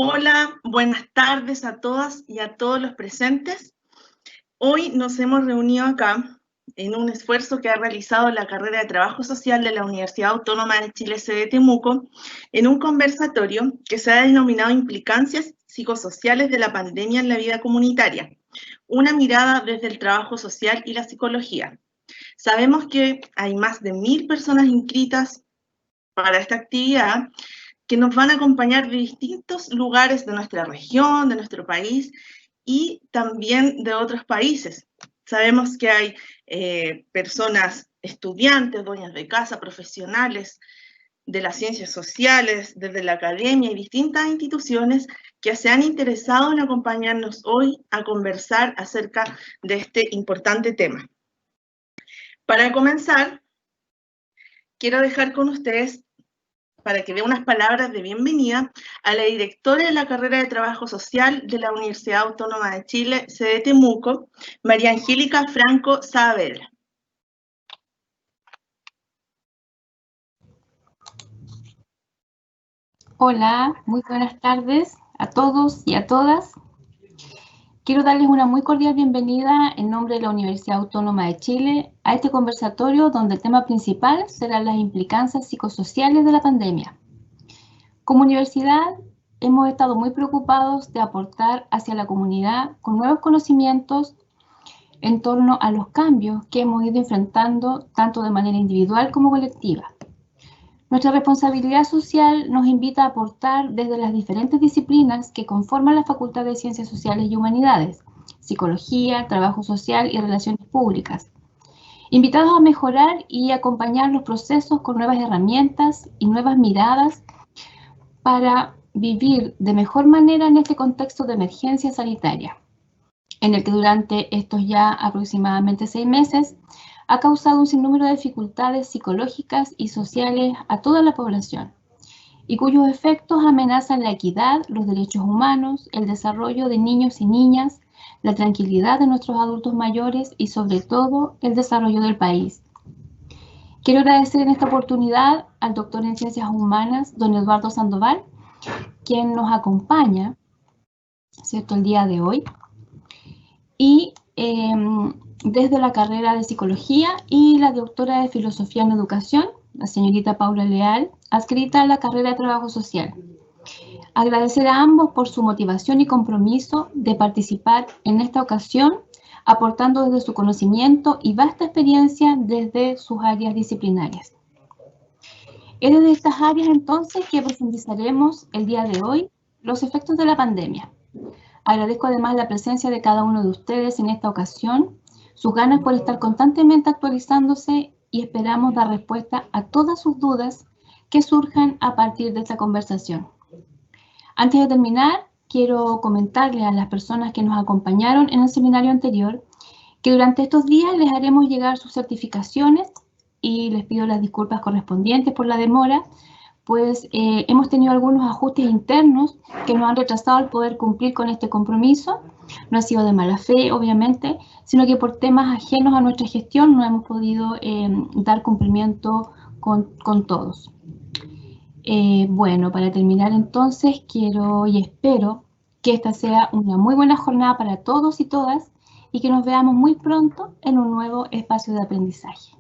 Hola, buenas tardes a todas y a todos los presentes. Hoy nos hemos reunido acá en un esfuerzo que ha realizado la carrera de Trabajo Social de la Universidad Autónoma de Chile, sede Temuco, en un conversatorio que se ha denominado Implicancias psicosociales de la pandemia en la vida comunitaria, una mirada desde el trabajo social y la psicología. Sabemos que hay más de 1000 personas inscritas para esta actividad, que nos van a acompañar de distintos lugares de nuestra región, de nuestro país y también de otros países. Sabemos que hay personas, estudiantes, dueñas de casa, profesionales de las ciencias sociales, desde la academia y distintas instituciones que se han interesado en acompañarnos hoy a conversar acerca de este importante tema. Para comenzar, quiero dejar con ustedes, para que dé unas palabras de bienvenida, a la directora de la carrera de Trabajo Social de la Universidad Autónoma de Chile, sede Temuco, María Angélica Franco Saavedra. Hola, muy buenas tardes a todos y a todas. Quiero darles una muy cordial bienvenida en nombre de la Universidad Autónoma de Chile a este conversatorio donde el tema principal serán las implicancias psicosociales de la pandemia. Como universidad, hemos estado muy preocupados de aportar hacia la comunidad con nuevos conocimientos en torno a los cambios que hemos ido enfrentando tanto de manera individual como colectiva. Nuestra responsabilidad social nos invita a aportar desde las diferentes disciplinas que conforman la Facultad de Ciencias Sociales y Humanidades, Psicología, Trabajo Social y Relaciones Públicas, invitados a mejorar y acompañar los procesos con nuevas herramientas y nuevas miradas para vivir de mejor manera en este contexto de emergencia sanitaria, en el que durante estos ya aproximadamente 6 meses ha causado un sinnúmero de dificultades psicológicas y sociales a toda la población, y cuyos efectos amenazan la equidad, los derechos humanos, el desarrollo de niños y niñas, la tranquilidad de nuestros adultos mayores y sobre todo el desarrollo del país. Quiero agradecer en esta oportunidad al doctor en Ciencias Humanas, don Eduardo Sandoval, quien nos acompaña, ¿cierto?, el día de hoy, y desde la carrera de Psicología y la doctora de Filosofía en Educación, la señorita Paula Leal, adscrita a la carrera de Trabajo Social. Agradecer a ambos por su motivación y compromiso de participar en esta ocasión, aportando desde su conocimiento y vasta experiencia desde sus áreas disciplinarias. Es desde estas áreas entonces que profundizaremos el día de hoy los efectos de la pandemia. Agradezco además la presencia de cada uno de ustedes en esta ocasión, sus ganas por estar constantemente actualizándose y esperamos dar respuesta a todas sus dudas que surjan a partir de esta conversación. Antes de terminar, quiero comentarles a las personas que nos acompañaron en el seminario anterior que durante estos días les haremos llegar sus certificaciones y les pido las disculpas correspondientes por la demora, pues hemos tenido algunos ajustes internos que nos han retrasado el poder cumplir con este compromiso. No ha sido de mala fe, obviamente, sino que por temas ajenos a nuestra gestión no hemos podido dar cumplimiento con todos. Bueno, para terminar entonces, quiero y espero que esta sea una muy buena jornada para todos y todas y que nos veamos muy pronto en un nuevo espacio de aprendizaje.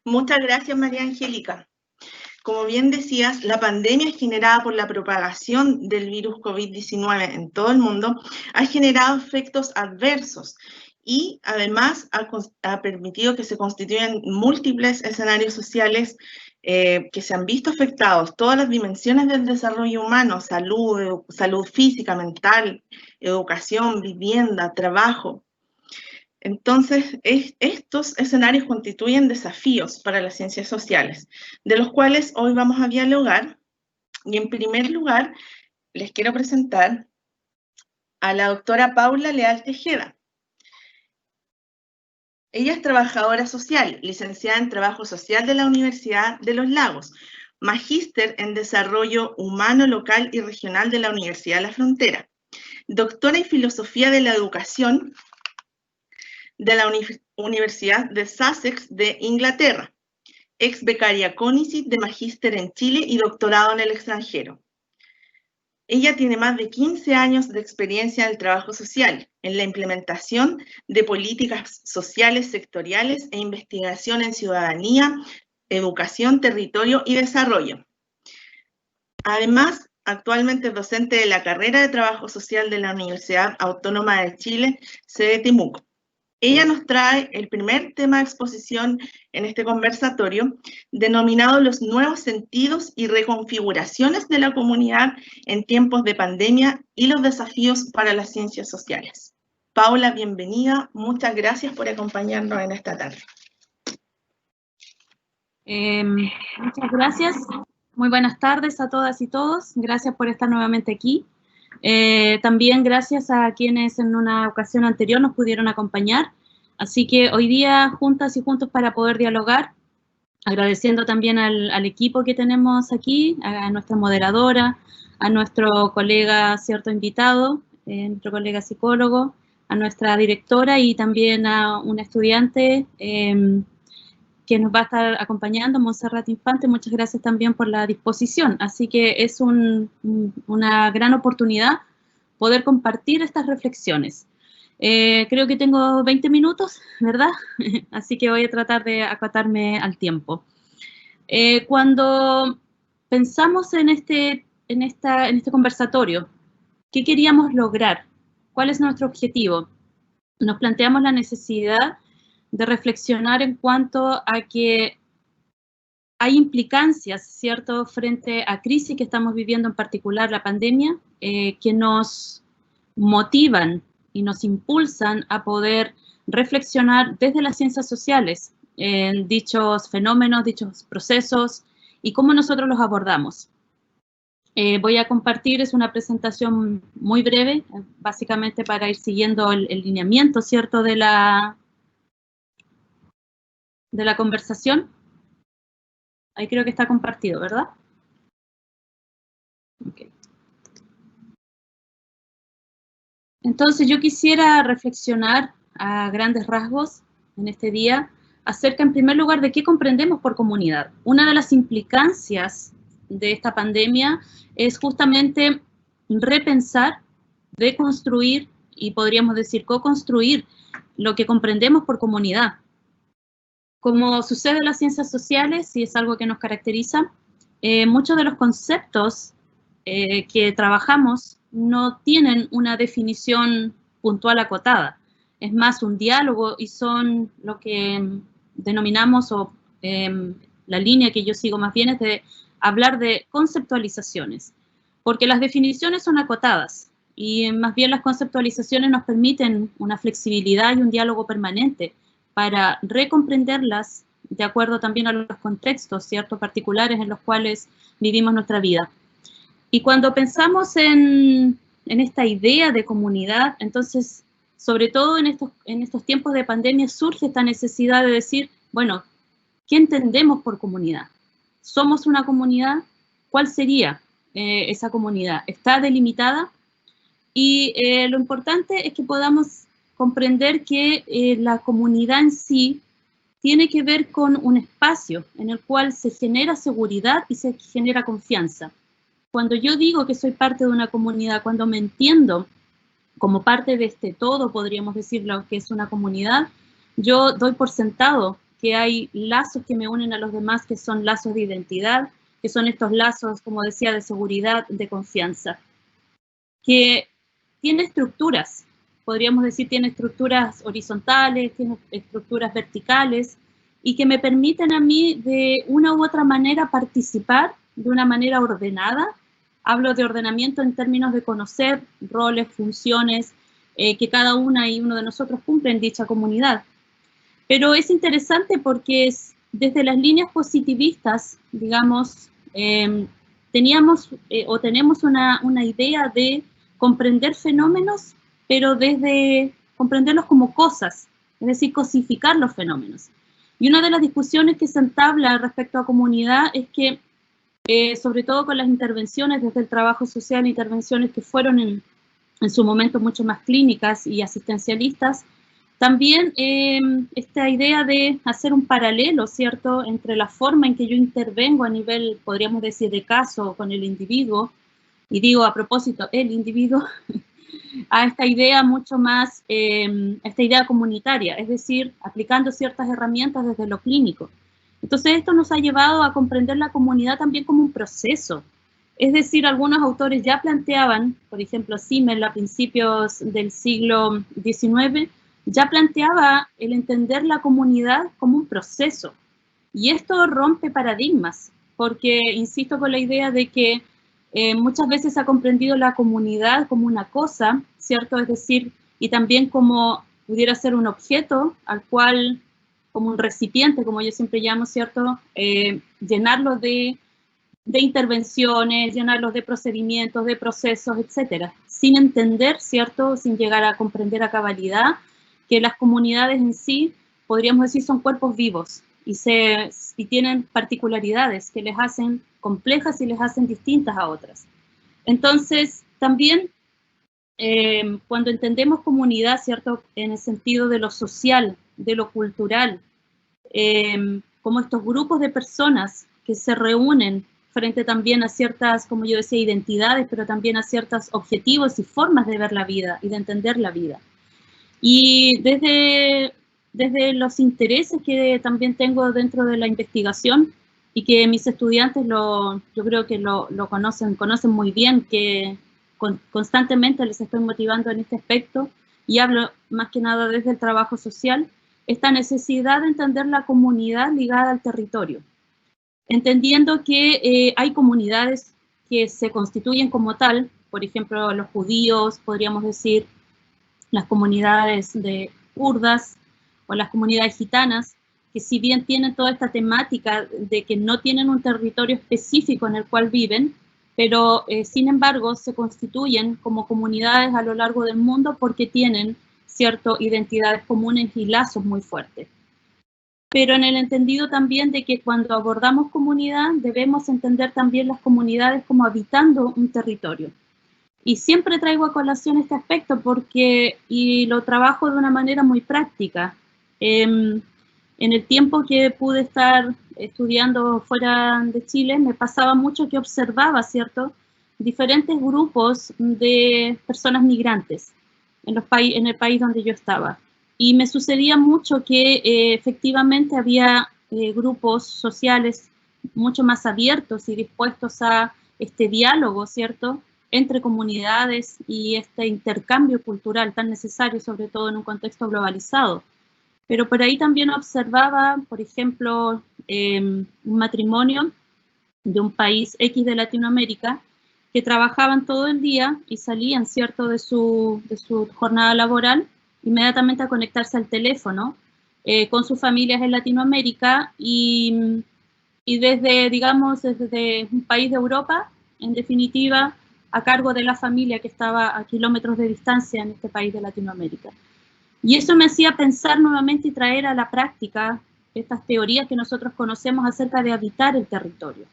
Muchas gracias, María Angélica. Como bien decías, la pandemia generada por la propagación del virus COVID-19 en todo el mundo ha generado efectos adversos y además ha permitido que se constituyan múltiples escenarios sociales que se han visto afectados, todas las dimensiones del desarrollo humano, salud física, mental, educación, vivienda, trabajo. Entonces, estos escenarios constituyen desafíos para las ciencias sociales, de los cuales hoy vamos a dialogar. Y en primer lugar, les quiero presentar a la doctora Paula Leal Tejeda. Ella es trabajadora social, licenciada en Trabajo Social de la Universidad de Los Lagos, magíster en Desarrollo Humano Local y Regional de la Universidad de la Frontera, doctora en Filosofía de la Educación de la Universidad de Sussex de Inglaterra, ex becaria CONICYT de Magíster en Chile y doctorado en el extranjero. Ella tiene más de 15 años de experiencia en el trabajo social, en la implementación de políticas sociales sectoriales e investigación en ciudadanía, educación, territorio y desarrollo. Además, actualmente es docente de la carrera de Trabajo Social de la Universidad Autónoma de Chile, sede Temuco. Ella nos trae el primer tema de exposición en este conversatorio, denominado Los nuevos sentidos y reconfiguraciones de la comunidad en tiempos de pandemia y los desafíos para las ciencias sociales. Paula, bienvenida. Muchas gracias por acompañarnos en esta tarde. Muchas gracias. Muy buenas tardes a todas y todos. Gracias por estar nuevamente aquí. También gracias a quienes en una ocasión anterior nos pudieron acompañar. Así que hoy día juntas y juntos para poder dialogar, agradeciendo también al equipo que tenemos aquí, a nuestra moderadora, a nuestro colega, cierto invitado, nuestro colega psicólogo, a nuestra directora y también a una estudiante que nos va a estar acompañando, Montserrat Infante. Muchas gracias también por la disposición. Así que es una gran oportunidad poder compartir estas reflexiones. Creo que tengo 20 minutos, ¿verdad? Así que voy a tratar de acatarme al tiempo. Cuando pensamos en este conversatorio, ¿qué queríamos lograr? ¿Cuál es nuestro objetivo? Nos planteamos la necesidad de reflexionar en cuanto a que hay implicancias, ¿cierto?, frente a crisis que estamos viviendo, en particular la pandemia, que nos motivan y nos impulsan a poder reflexionar desde las ciencias sociales en dichos fenómenos, dichos procesos y cómo nosotros los abordamos. Voy a compartir, es una presentación muy breve, básicamente para ir siguiendo el lineamiento, ¿cierto?, de la conversación. Ahí creo que está compartido, ¿verdad? Okay. Entonces yo quisiera reflexionar a grandes rasgos en este día acerca, en primer lugar, de qué comprendemos por comunidad. Una de las implicancias de esta pandemia es justamente repensar, deconstruir y podríamos decir co-construir lo que comprendemos por comunidad. Como sucede en las ciencias sociales, y es algo que nos caracteriza, muchos de los conceptos que trabajamos no tienen una definición puntual acotada. Es más un diálogo y son lo que denominamos, la línea que yo sigo más bien es de hablar de conceptualizaciones, porque las definiciones son acotadas y más bien las conceptualizaciones nos permiten una flexibilidad y un diálogo permanente para recomprenderlas de acuerdo también a los contextos, ¿cierto?, particulares en los cuales vivimos nuestra vida. Y cuando pensamos en esta idea de comunidad, entonces, sobre todo en estos tiempos de pandemia, surge esta necesidad de decir, bueno, ¿qué entendemos por comunidad? ¿Somos una comunidad? ¿Cuál sería esa comunidad? ¿Está delimitada? Y lo importante es que podamos comprender que la comunidad en sí tiene que ver con un espacio en el cual se genera seguridad y se genera confianza. Cuando yo digo que soy parte de una comunidad, cuando me entiendo como parte de este todo, podríamos decirlo, que es una comunidad, yo doy por sentado que hay lazos que me unen a los demás, que son lazos de identidad, que son estos lazos, como decía, de seguridad, de confianza, que tiene estructuras. Podríamos decir, tiene estructuras horizontales, tiene estructuras verticales, y que me permiten a mí de una u otra manera participar de una manera ordenada. Hablo de ordenamiento en términos de conocer roles, funciones que cada una y uno de nosotros cumple en dicha comunidad. Pero es interesante porque desde las líneas positivistas, digamos, tenemos una idea de comprender fenómenos, pero desde comprenderlos como cosas, es decir, cosificar los fenómenos. Y una de las discusiones que se entabla respecto a comunidad es que, sobre todo con las intervenciones desde el trabajo social, intervenciones que fueron en su momento mucho más clínicas y asistencialistas, También esta idea de hacer un paralelo, ¿cierto?, entre la forma en que yo intervengo a nivel, podríamos decir, de caso con el individuo, y digo a propósito, el individuo, a esta idea mucho más, esta idea comunitaria, es decir, aplicando ciertas herramientas desde lo clínico. Entonces esto nos ha llevado a comprender la comunidad también como un proceso. Es decir, algunos autores ya planteaban, por ejemplo, Simmel a principios del siglo XIX, ya planteaba el entender la comunidad como un proceso. Y esto rompe paradigmas, porque insisto con la idea de que muchas veces se ha comprendido la comunidad como una cosa, ¿cierto? Es decir, y también como pudiera ser un objeto al cual, como un recipiente, como yo siempre llamo, ¿cierto? Llenarlo de intervenciones, llenarlos de procedimientos, de procesos, etcétera, sin entender, ¿cierto?, sin llegar a comprender a cabalidad que las comunidades en sí, podríamos decir, son cuerpos vivos y tienen particularidades que les hacen complejas y les hacen distintas a otras. Entonces, también cuando entendemos comunidad, ¿cierto?, en el sentido de lo social, de lo cultural, como estos grupos de personas que se reúnen frente también a ciertas, como yo decía, identidades, pero también a ciertos objetivos y formas de ver la vida y de entender la vida. Y desde los intereses que también tengo dentro de la investigación y que mis estudiantes yo creo que lo conocen muy bien, que constantemente les estoy motivando en este aspecto, y hablo más que nada desde el trabajo social, esta necesidad de entender la comunidad ligada al territorio, entendiendo que hay comunidades que se constituyen como tal, por ejemplo, los judíos, podríamos decir, las comunidades de kurdas o las comunidades gitanas, que si bien tienen toda esta temática de que no tienen un territorio específico en el cual viven, pero sin embargo se constituyen como comunidades a lo largo del mundo porque tienen, cierto, identidades comunes y lazos muy fuertes. Pero en el entendido también de que cuando abordamos comunidad debemos entender también las comunidades como habitando un territorio. Y siempre traigo a colación este aspecto y lo trabajo de una manera muy práctica. En el tiempo que pude estar estudiando fuera de Chile, me pasaba mucho que observaba, ¿cierto?, diferentes grupos de personas migrantes en el país donde yo estaba. Y me sucedía mucho que efectivamente había grupos sociales mucho más abiertos y dispuestos a este diálogo, ¿cierto?, entre comunidades y este intercambio cultural tan necesario, sobre todo en un contexto globalizado. Pero por ahí también observaba, por ejemplo, un matrimonio de un país X de Latinoamérica que trabajaban todo el día y salían, ¿cierto?, de su jornada laboral inmediatamente a conectarse al teléfono con sus familias en Latinoamérica y desde, digamos, desde un país de Europa, en definitiva, a cargo de la familia que estaba a kilómetros de distancia en este país de Latinoamérica. Y eso me hacía pensar nuevamente y traer a la práctica estas teorías que nosotros conocemos acerca de habitar el territorio.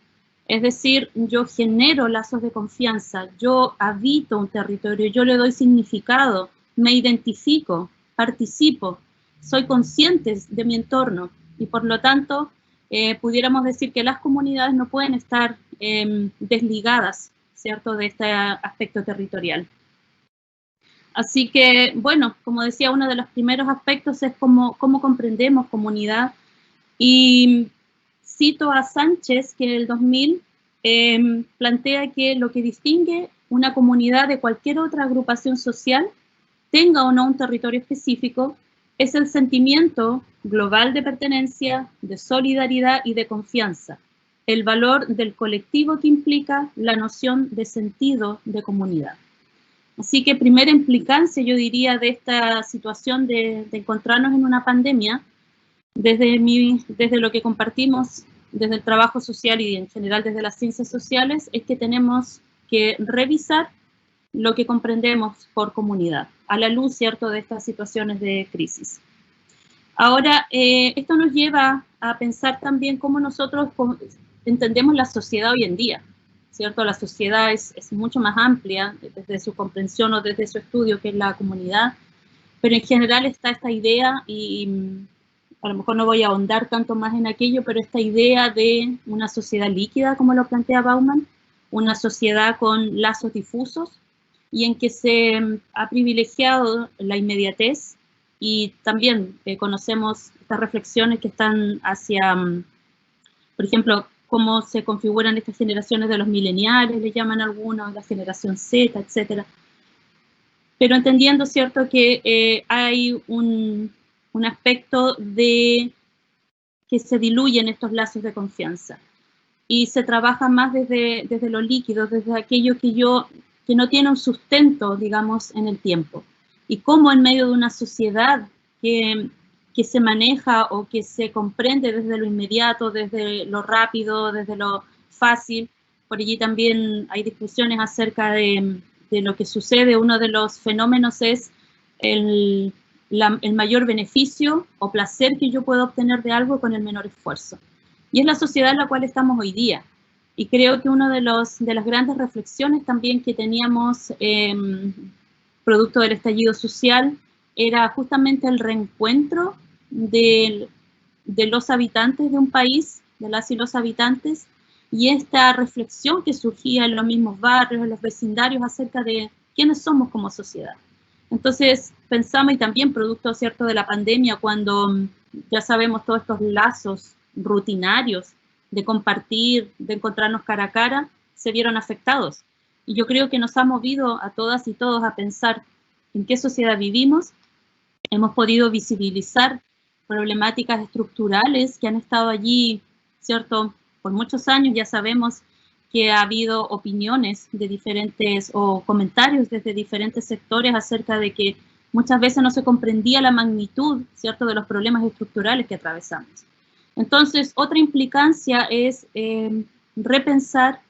Es decir, yo genero lazos de confianza, yo habito un territorio, yo le doy significado, me identifico, participo, soy consciente de mi entorno y por lo tanto pudiéramos decir que las comunidades no pueden estar desligadas, ¿cierto?, de este aspecto territorial. Así que, bueno, como decía, uno de los primeros aspectos es cómo comprendemos comunidad. Y cito a Sánchez, que en el 2000 plantea que lo que distingue una comunidad de cualquier otra agrupación social, tenga o no un territorio específico, es el sentimiento global de pertenencia, de solidaridad y de confianza, el valor del colectivo que implica la noción de sentido de comunidad. Así que primera implicancia, yo diría, de esta situación de encontrarnos en una pandemia, desde lo que compartimos, desde el trabajo social y en general desde las ciencias sociales, es que tenemos que revisar lo que comprendemos por comunidad, a la luz, ¿cierto?, de estas situaciones de crisis. Ahora, esto nos lleva a pensar también cómo nosotros entendemos la sociedad hoy en día, ¿cierto? La sociedad es mucho más amplia desde su comprensión o desde su estudio, que es la comunidad, pero en general está esta idea, y a lo mejor no voy a ahondar tanto más en aquello, pero esta idea de una sociedad líquida, como lo plantea Bauman, una sociedad con lazos difusos, y en que se ha privilegiado la inmediatez, y también conocemos estas reflexiones que están hacia, por ejemplo, cómo se configuran estas generaciones de los mileniales, le llaman algunos, la generación Z, etcétera. Pero entendiendo, ¿cierto?, que hay un aspecto de que se diluyen estos lazos de confianza y se trabaja más desde lo líquido, desde aquello que no tiene un sustento, digamos, en el tiempo. Y cómo en medio de una sociedad que se maneja o que se comprende desde lo inmediato, desde lo rápido, desde lo fácil, por allí también hay discusiones acerca de lo que sucede. Uno de los fenómenos es el mayor beneficio o placer que yo puedo obtener de algo con el menor esfuerzo. Y es la sociedad en la cual estamos hoy día. Y creo que una de las grandes reflexiones también que teníamos producto del estallido social era justamente el reencuentro de los habitantes de un país, de las y los habitantes, y esta reflexión que surgía en los mismos barrios, en los vecindarios, acerca de quiénes somos como sociedad. Entonces pensamos, y también producto, ¿cierto?, de la pandemia, cuando ya sabemos todos estos lazos rutinarios de compartir, de encontrarnos cara a cara, se vieron afectados. Y yo creo que nos ha movido a todas y todos a pensar en qué sociedad vivimos. Hemos podido visibilizar problemáticas estructurales que han estado allí, ¿cierto?, por muchos años. Ya sabemos que ha habido opiniones de diferentes o comentarios desde diferentes sectores acerca de que muchas veces no se comprendía la magnitud, ¿cierto?, de los problemas estructurales que atravesamos. Entonces, otra implicancia es repensar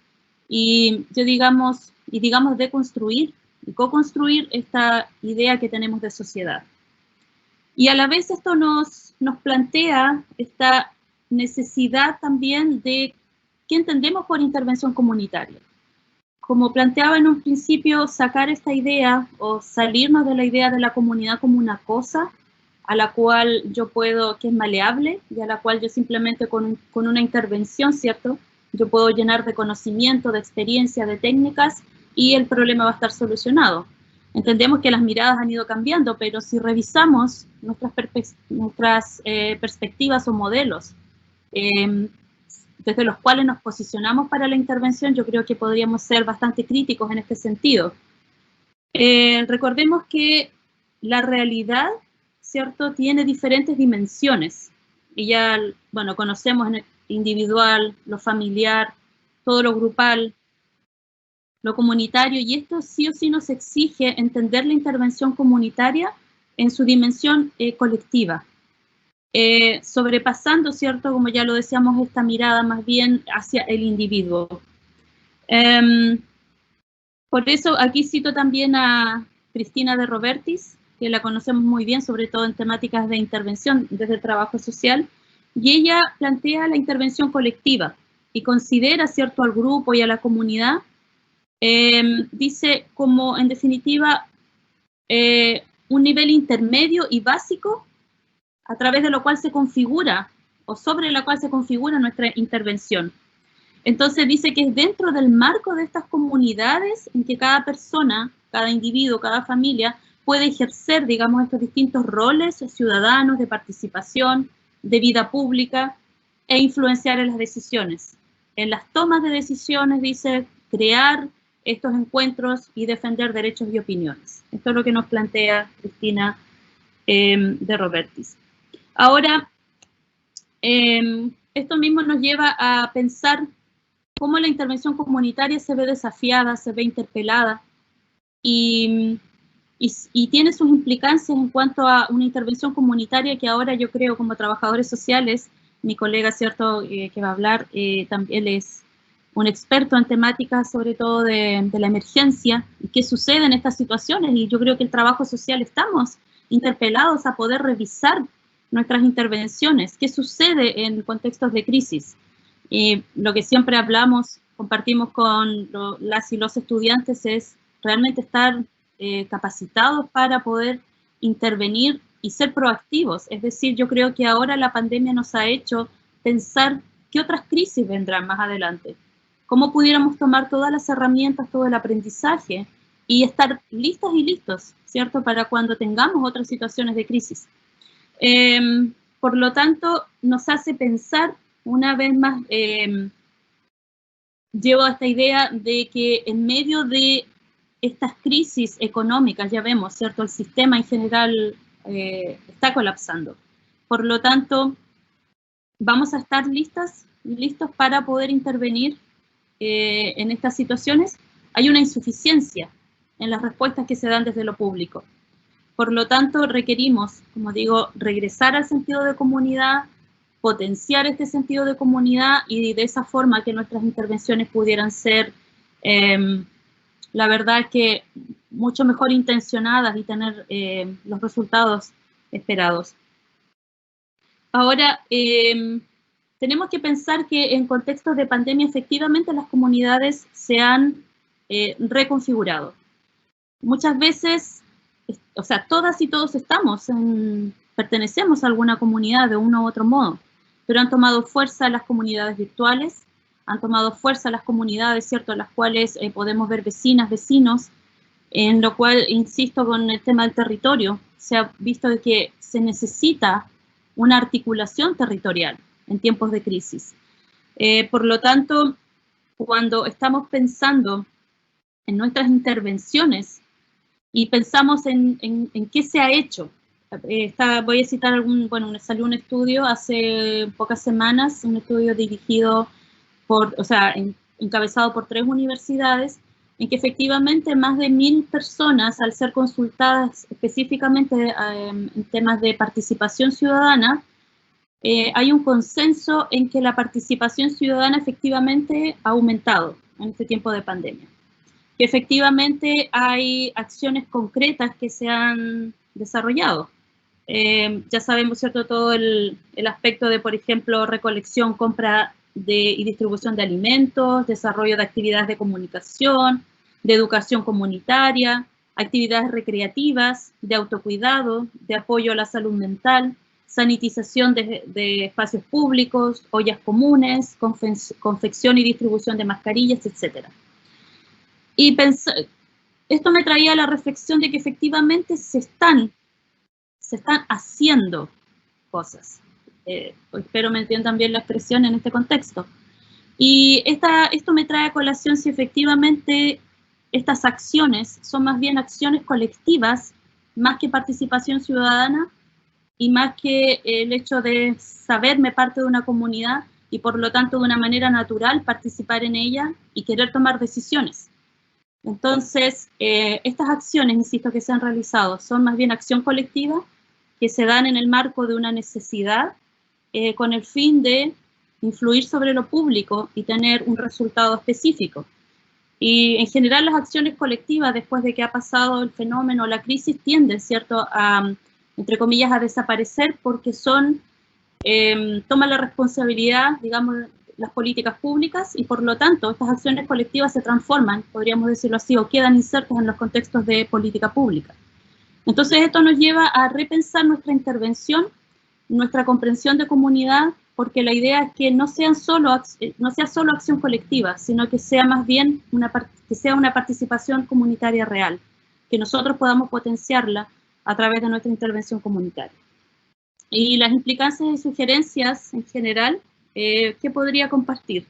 y digamos deconstruir y co-construir esta idea que tenemos de sociedad. Y a la vez esto nos plantea esta necesidad también de qué entendemos por intervención comunitaria. Como planteaba en un principio, sacar esta idea o salirnos de la idea de la comunidad como una cosa a la cual yo puedo, que es maleable, y a la cual yo simplemente con una intervención, ¿cierto?, yo puedo llenar de conocimiento, de experiencia, de técnicas, y el problema va a estar solucionado. Entendemos que las miradas han ido cambiando, pero si revisamos nuestras perspectivas o modelos desde los cuales nos posicionamos para la intervención, yo creo que podríamos ser bastante críticos en este sentido. Recordemos que la realidad, ¿cierto?, tiene diferentes dimensiones, y ya, bueno, conocemos en el individual, lo familiar, todo lo grupal, lo comunitario, y esto sí o sí nos exige entender la intervención comunitaria en su dimensión colectiva, sobrepasando, ¿cierto?, como ya lo decíamos, esta mirada más bien hacia el individuo. Por eso aquí cito también a Cristina de Robertis, que la conocemos muy bien, sobre todo en temáticas de intervención desde el trabajo social, y ella plantea la intervención colectiva y considera, ¿cierto?, al grupo y a la comunidad, dice como, en definitiva, un nivel intermedio y básico a través de lo cual se configura, o sobre la cual se configura nuestra intervención. Entonces dice que es dentro del marco de estas comunidades en que cada persona, cada individuo, cada familia puede ejercer, digamos, estos distintos roles ciudadanos de participación, de vida pública, e influenciar en las decisiones. En las tomas de decisiones, dice, crear estos encuentros y defender derechos y opiniones. Esto es lo que nos plantea Cristina de Robertis. Ahora, esto mismo nos lleva a pensar cómo la intervención comunitaria se ve desafiada, se ve interpelada, y tiene sus implicancias en cuanto a una intervención comunitaria que ahora yo creo, como trabajadores sociales, mi colega, ¿cierto?, que va a hablar, también es un experto en temáticas, sobre todo de la emergencia, y qué sucede en estas situaciones, y yo creo que el trabajo social estamos interpelados a poder revisar nuestras intervenciones, qué sucede en contextos de crisis. Lo que siempre hablamos, compartimos con las y los estudiantes, es realmente estar capacitados para poder intervenir y ser proactivos. Es decir, yo creo que ahora la pandemia nos ha hecho pensar qué otras crisis vendrán más adelante. Cómo pudiéramos tomar todas las herramientas, todo el aprendizaje y estar listas y listos, ¿cierto? Para cuando tengamos otras situaciones de crisis. Por lo tanto, nos hace pensar una vez más, llevo a esta idea de que en medio de estas crisis económicas, ya vemos, ¿cierto? El sistema en general está colapsando. Por lo tanto, vamos a estar listos para poder intervenir en estas situaciones. Hay una insuficiencia en las respuestas que se dan desde lo público. Por lo tanto, requerimos, como digo, regresar al sentido de comunidad, potenciar este sentido de comunidad y de esa forma que nuestras intervenciones pudieran ser, la verdad que mucho mejor intencionadas y tener los resultados esperados. Ahora, tenemos que pensar que en contextos de pandemia efectivamente las comunidades se han reconfigurado. Muchas veces, o sea, todas y todos pertenecemos a alguna comunidad de uno u otro modo, pero han tomado fuerza las comunidades virtuales, han tomado fuerza las comunidades, ¿cierto?, en las cuales podemos ver vecinas, vecinos, en lo cual, insisto, con el tema del territorio, se ha visto de que se necesita una articulación territorial en tiempos de crisis. Por lo tanto, cuando estamos pensando en nuestras intervenciones y pensamos en qué se ha hecho, voy a citar salió un estudio hace pocas semanas, un estudio dirigido encabezado por 3 universidades, en que efectivamente más de 1000 personas, al ser consultadas específicamente en temas de participación ciudadana, hay un consenso en que la participación ciudadana efectivamente ha aumentado en este tiempo de pandemia. Que efectivamente hay acciones concretas que se han desarrollado. Ya sabemos, ¿cierto?, todo el aspecto de, por ejemplo, recolección, compra y distribución de alimentos, desarrollo de actividades de comunicación, de educación comunitaria, actividades recreativas, de autocuidado, de apoyo a la salud mental, sanitización de espacios públicos, ollas comunes, confección y distribución de mascarillas, etc. Y esto me traía a la reflexión de que efectivamente se están haciendo cosas. Espero me entiendan bien la expresión en este contexto. Y esto me trae a colación si efectivamente estas acciones son más bien acciones colectivas, más que participación ciudadana, y más que el hecho de saberme parte de una comunidad y por lo tanto de una manera natural participar en ella y querer tomar decisiones. Entonces, estas acciones, insisto, que se han realizado son más bien acción colectiva, que se dan en el marco de una necesidad con el fin de influir sobre lo público y tener un resultado específico. Y en general las acciones colectivas, después de que ha pasado el fenómeno, la crisis, tienden, ¿cierto?, entre comillas, a desaparecer porque toman la responsabilidad, digamos, las políticas públicas y por lo tanto estas acciones colectivas se transforman, podríamos decirlo así, o quedan insertas en los contextos de política pública. Entonces esto nos lleva a repensar nuestra intervención, nuestra comprensión de comunidad, porque la idea es que no sea solo acción colectiva, sino que sea más bien una participación comunitaria real, que nosotros podamos potenciarla a través de nuestra intervención comunitaria. Y las implicancias y sugerencias en general, ¿qué podría compartir?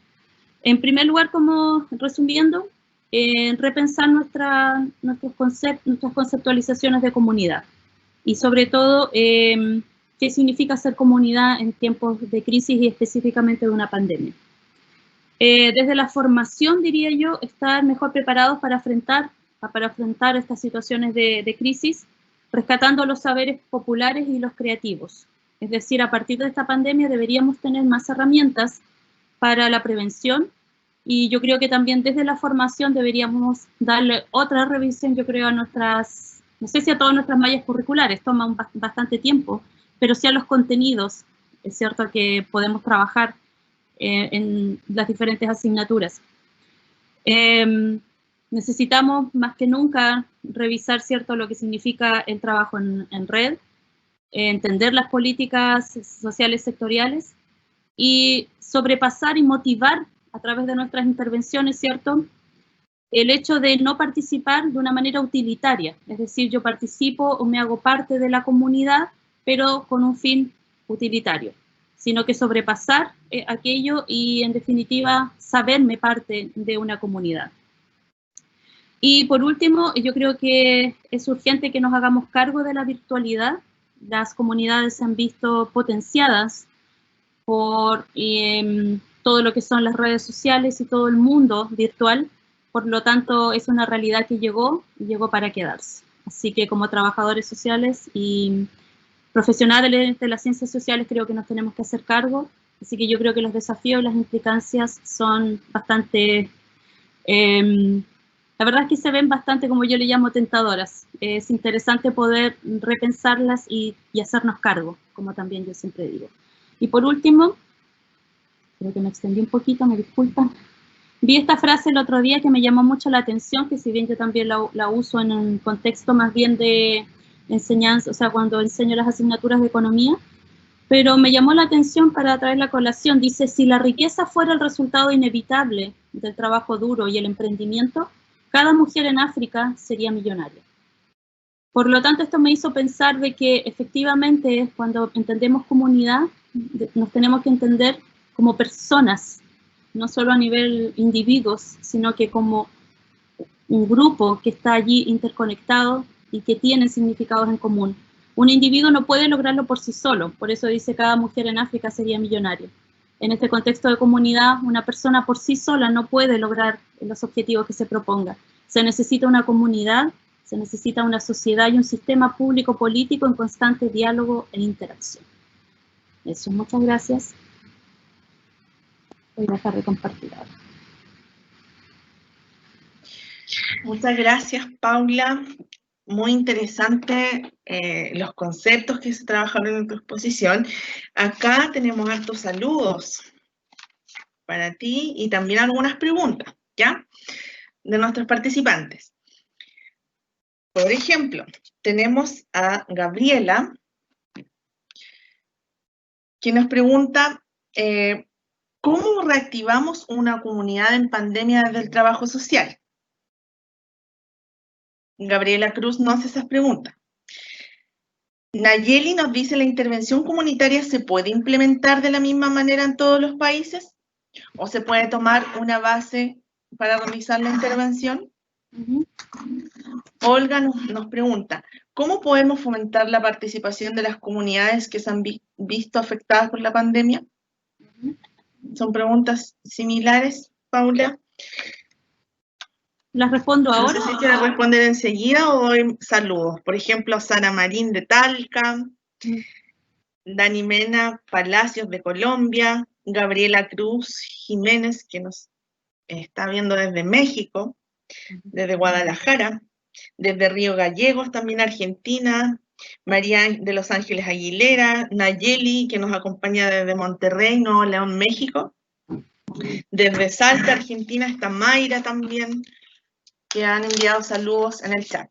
En primer lugar, como resumiendo, repensar nuestras conceptualizaciones de comunidad y sobre todo qué significa ser comunidad en tiempos de crisis y específicamente de una pandemia. Desde la formación, diría yo, estar mejor preparados para afrontar estas situaciones de crisis, rescatando los saberes populares y los creativos. Es decir, a partir de esta pandemia deberíamos tener más herramientas para la prevención y yo creo que también desde la formación deberíamos darle otra revisión, yo creo, a nuestras, no sé si a todas nuestras mallas curriculares, toma bastante tiempo, pero sí a los contenidos, es cierto que podemos trabajar en las diferentes asignaturas. Necesitamos más que nunca revisar, ¿cierto?, lo que significa el trabajo en red, entender las políticas sociales sectoriales y sobrepasar y motivar a través de nuestras intervenciones, ¿cierto?, el hecho de no participar de una manera utilitaria, es decir, yo participo o me hago parte de la comunidad, pero con un fin utilitario, sino que sobrepasar aquello y, en definitiva, saberme parte de una comunidad. Y por último, yo creo que es urgente que nos hagamos cargo de la virtualidad. Las comunidades se han visto potenciadas por todo lo que son las redes sociales y todo el mundo virtual. Por lo tanto, es una realidad que llegó para quedarse. Así que como trabajadores sociales y profesionales de las ciencias sociales creo que nos tenemos que hacer cargo. Así que yo creo que los desafíos y las implicancias son bastante... la verdad es que se ven bastante, como yo le llamo, tentadoras. Es interesante poder repensarlas y hacernos cargo, como también yo siempre digo. Y por último, creo que me extendí un poquito, me disculpan. Vi esta frase el otro día que me llamó mucho la atención, que si bien yo también la uso en un contexto más bien de enseñanza, o sea, cuando enseño las asignaturas de economía, pero me llamó la atención para traer la colación. Dice, si la riqueza fuera el resultado inevitable del trabajo duro y el emprendimiento, cada mujer en África sería millonaria. Por lo tanto, esto me hizo pensar de que efectivamente cuando entendemos comunidad, nos tenemos que entender como personas, no solo a nivel individuos, sino que como un grupo que está allí interconectado y que tiene significados en común. Un individuo no puede lograrlo por sí solo, por eso dice cada mujer en África sería millonaria. En este contexto de comunidad, una persona por sí sola no puede lograr los objetivos que se proponga. Se necesita una comunidad, se necesita una sociedad y un sistema público político en constante diálogo e interacción. Eso, muchas gracias. Voy a dejar de compartir ahora. Muchas gracias, Paula. Muy interesante los conceptos que se trabajaron en tu exposición. Acá tenemos hartos saludos para ti y también algunas preguntas, ¿ya? De nuestros participantes. Por ejemplo, tenemos a Gabriela, que nos pregunta, ¿cómo reactivamos una comunidad en pandemia desde el trabajo social? Gabriela Cruz nos hace esas preguntas. Nayeli nos dice, ¿la intervención comunitaria se puede implementar de la misma manera en todos los países? ¿O se puede tomar una base para realizar la intervención? Olga nos pregunta, ¿cómo podemos fomentar la participación de las comunidades que se han visto afectadas por la pandemia? Son preguntas similares, Paula. ¿Las respondo ahora? No sé si quieres responder enseguida o doy saludos. Por ejemplo, Sara Marín de Talca, Dani Mena Palacios de Colombia, Gabriela Cruz Jiménez, que nos está viendo desde México, desde Guadalajara, desde Río Gallegos, también Argentina, María de Los Ángeles Aguilera, Nayeli, que nos acompaña desde Monterrey, Nuevo León, México, desde Salta, Argentina, está Mayra también, que han enviado saludos en el chat.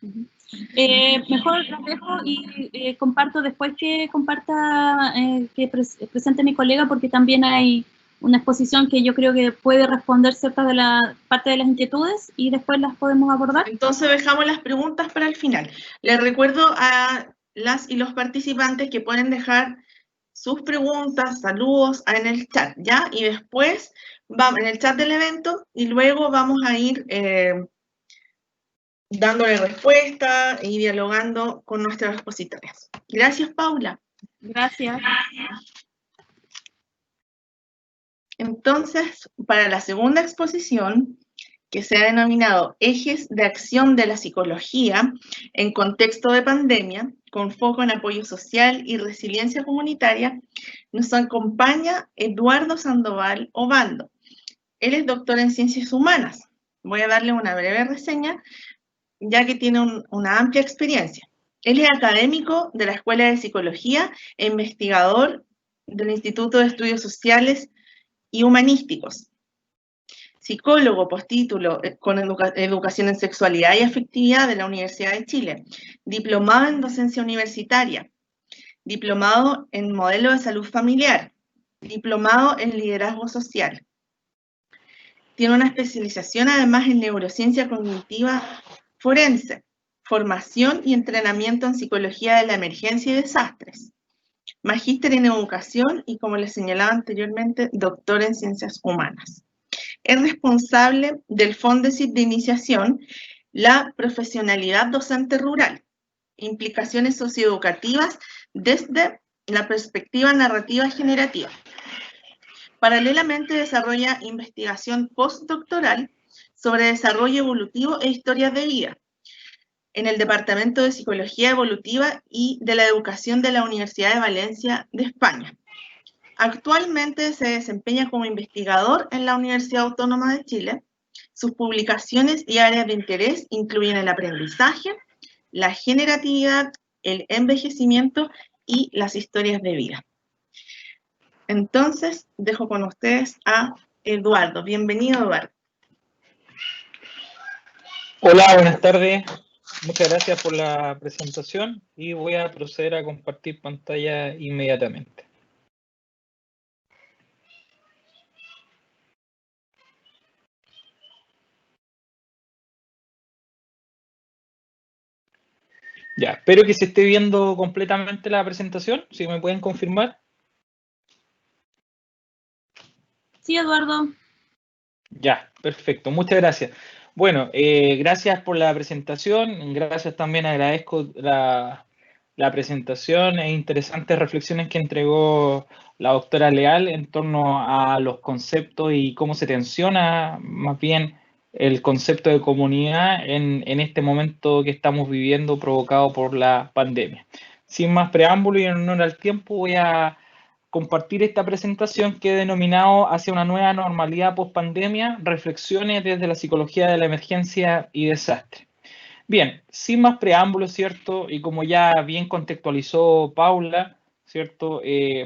Mejor los dejo y comparto después que comparta, que presente mi colega, porque también hay una exposición que yo creo que puede responder ciertas de la parte de las inquietudes y después las podemos abordar. Entonces dejamos las preguntas para el final. Les recuerdo a las y los participantes que pueden dejar sus preguntas, saludos en el chat, ¿ya? Y después vamos en el chat del evento y luego vamos a ir dándole respuesta y dialogando con nuestras expositoras. Gracias, Paula. Gracias. Entonces, para la segunda exposición, que se ha denominado Ejes de Acción de la Psicología en Contexto de Pandemia, con foco en apoyo social y resiliencia comunitaria, nos acompaña Eduardo Sandoval Obando. Él es doctor en Ciencias Humanas. Voy a darle una breve reseña, ya que tiene una amplia experiencia. Él es académico de la Escuela de Psicología e investigador del Instituto de Estudios Sociales y Humanísticos. psicólogo postítulo con educación en sexualidad y afectividad de la Universidad de Chile, diplomado en docencia universitaria, diplomado en modelo de salud familiar, diplomado en liderazgo social. Tiene una especialización además en neurociencia cognitiva forense, formación y entrenamiento en psicología de la emergencia y desastres, magíster en educación y, como les señalaba anteriormente, doctor en ciencias humanas. Es responsable del Fondesit de Iniciación, la profesionalidad docente rural, implicaciones socioeducativas desde la perspectiva narrativa generativa. Paralelamente desarrolla investigación postdoctoral sobre desarrollo evolutivo e historias de vida en el Departamento de Psicología Evolutiva y de la Educación de la Universidad de Valencia de España. Actualmente se desempeña como investigador en la Universidad Autónoma de Chile. Sus publicaciones y áreas de interés incluyen el aprendizaje, la generatividad, el envejecimiento y las historias de vida. Entonces, dejo con ustedes a Eduardo. Bienvenido, Eduardo. Hola, buenas tardes. Muchas gracias por la presentación y voy a proceder a compartir pantalla inmediatamente. Ya, espero que se esté viendo completamente la presentación, si me pueden confirmar. Sí, Eduardo. Ya, perfecto, muchas gracias. Bueno, gracias por la presentación, gracias también, agradezco la presentación e interesantes reflexiones que entregó la doctora Leal en torno a los conceptos y cómo se tensiona más bien el concepto de comunidad en este momento que estamos viviendo provocado por la pandemia. Sin más preámbulo y en honor al tiempo, voy a compartir esta presentación que he denominado Hacia una nueva normalidad post-pandemia, reflexiones desde la psicología de la emergencia y desastre. Bien, sin más preámbulos, ¿cierto? Y como ya bien contextualizó Paula, ¿cierto?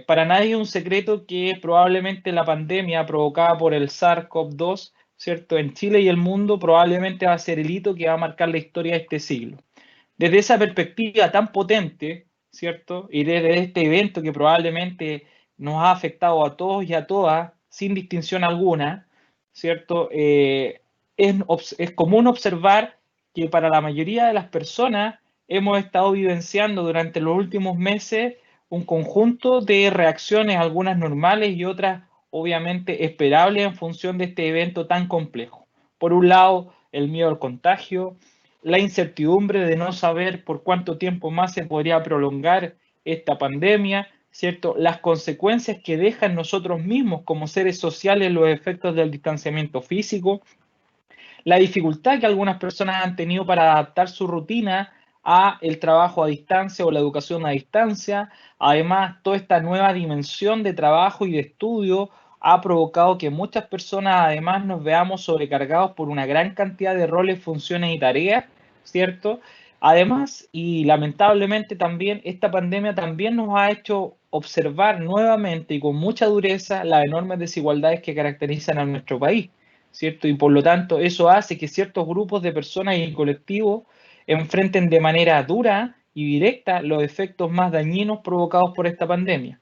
Para nadie es un secreto que probablemente la pandemia provocada por el SARS-CoV-2, ¿cierto? En Chile y el mundo probablemente va a ser el hito que va a marcar la historia de este siglo. Desde esa perspectiva tan potente, ¿cierto? Y desde este evento que probablemente nos ha afectado a todos y a todas, sin distinción alguna, ¿cierto? Es común observar que para la mayoría de las personas hemos estado vivenciando durante los últimos meses un conjunto de reacciones, algunas normales y otras obviamente esperables en función de este evento tan complejo. Por un lado, el miedo al contagio, la incertidumbre de no saber por cuánto tiempo más se podría prolongar esta pandemia, ¿cierto? Las consecuencias que dejan nosotros mismos como seres sociales los efectos del distanciamiento físico, la dificultad que algunas personas han tenido para adaptar su rutina a el trabajo a distancia o la educación a distancia. Además, toda esta nueva dimensión de trabajo y de estudio ha provocado que muchas personas además nos veamos sobrecargados por una gran cantidad de roles, funciones y tareas, ¿cierto? Además, y lamentablemente también, esta pandemia también nos ha hecho observar nuevamente y con mucha dureza las enormes desigualdades que caracterizan a nuestro país, ¿cierto? Y por lo tanto eso hace que ciertos grupos de personas y colectivos enfrenten de manera dura y directa los efectos más dañinos provocados por esta pandemia.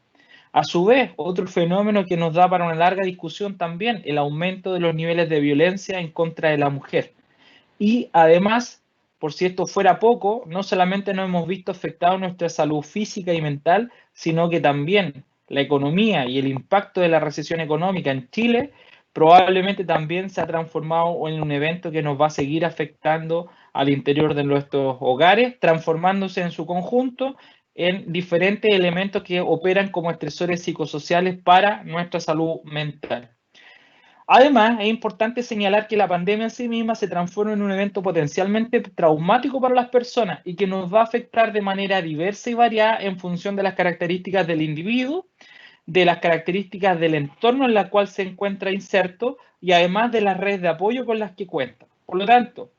A su vez, otro fenómeno que nos da para una larga discusión también, el aumento de los niveles de violencia en contra de la mujer. Y además, por si esto fuera poco, no solamente nos hemos visto afectados nuestra salud física y mental, sino que también la economía y el impacto de la recesión económica en Chile probablemente también se ha transformado en un evento que nos va a seguir afectando al interior de nuestros hogares, transformándose en su conjunto en diferentes elementos que operan como estresores psicosociales para nuestra salud mental. Además, es importante señalar que la pandemia en sí misma se transforma en un evento potencialmente traumático para las personas y que nos va a afectar de manera diversa y variada en función de las características del individuo, de las características del entorno en la cual se encuentra inserto y además de las redes de apoyo con las que cuenta. Por lo tanto,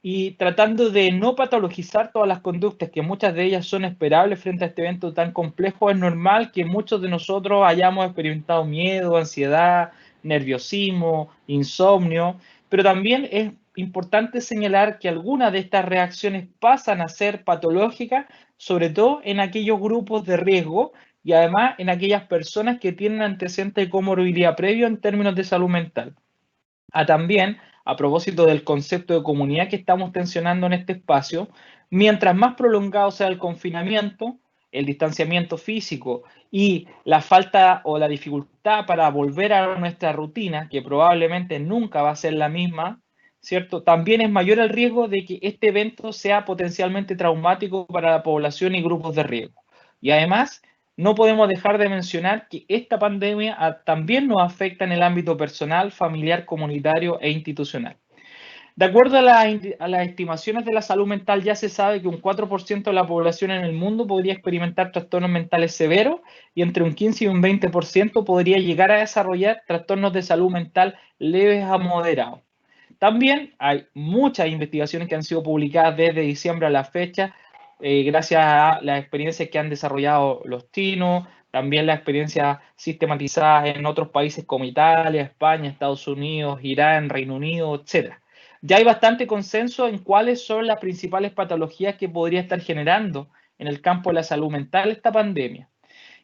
y tratando de no patologizar todas las conductas, que muchas de ellas son esperables frente a este evento tan complejo, es normal que muchos de nosotros hayamos experimentado miedo, ansiedad, nerviosismo, insomnio, pero también es importante señalar que algunas de estas reacciones pasan a ser patológicas, sobre todo en aquellos grupos de riesgo y además en aquellas personas que tienen antecedentes de comorbilidad previo en términos de salud mental. También, a propósito del concepto de comunidad que estamos tensionando en este espacio, mientras más prolongado sea el confinamiento, el distanciamiento físico y la falta o la dificultad para volver a nuestra rutina, que probablemente nunca va a ser la misma, ¿cierto? También es mayor el riesgo de que este evento sea potencialmente traumático para la población y grupos de riesgo. Y además, no podemos dejar de mencionar que esta pandemia también nos afecta en el ámbito personal, familiar, comunitario e institucional. De acuerdo a las estimaciones de la salud mental, ya se sabe que un 4% de la población en el mundo podría experimentar trastornos mentales severos y entre un 15 y un 20% podría llegar a desarrollar trastornos de salud mental leves a moderados. También hay muchas investigaciones que han sido publicadas desde diciembre a la fecha, gracias a las experiencias que han desarrollado los chinos, también las experiencias sistematizadas en otros países como Italia, España, Estados Unidos, Irán, Reino Unido, etc. Ya hay bastante consenso en cuáles son las principales patologías que podría estar generando en el campo de la salud mental esta pandemia.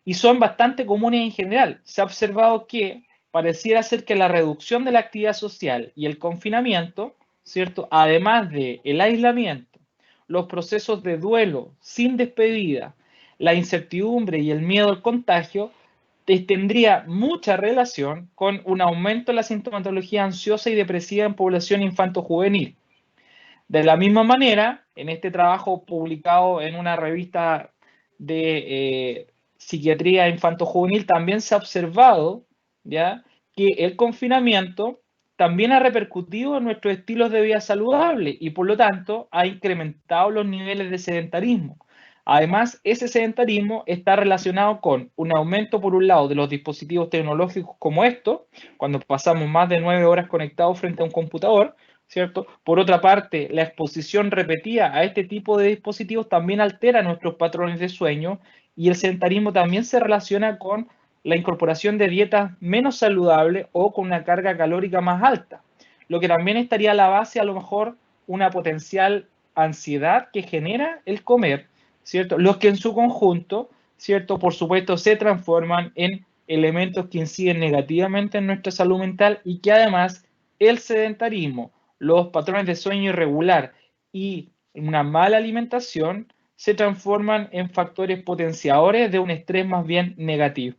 Y son bastante comunes en general. Se ha observado que pareciera ser que la reducción de la actividad social y el confinamiento, ¿cierto? Además del aislamiento, los procesos de duelo sin despedida, la incertidumbre y el miedo al contagio, tendría mucha relación con un aumento de la sintomatología ansiosa y depresiva en población infanto-juvenil. De la misma manera, en este trabajo publicado en una revista de psiquiatría infanto-juvenil, también se ha observado, ¿ya?, que el confinamiento también ha repercutido en nuestros estilos de vida saludables y por lo tanto ha incrementado los niveles de sedentarismo. Además, ese sedentarismo está relacionado con un aumento, por un lado, de los dispositivos tecnológicos como estos, cuando pasamos más de 9 horas conectados frente a un computador, ¿cierto? Por otra parte, la exposición repetida a este tipo de dispositivos también altera nuestros patrones de sueño y el sedentarismo también se relaciona con la incorporación de dietas menos saludables o con una carga calórica más alta, lo que también estaría a la base a lo mejor una potencial ansiedad que genera el comer, ¿cierto? Los que en su conjunto, ¿cierto?, por supuesto, se transforman en elementos que inciden negativamente en nuestra salud mental y que además el sedentarismo, los patrones de sueño irregular y una mala alimentación se transforman en factores potenciadores de un estrés más bien negativo.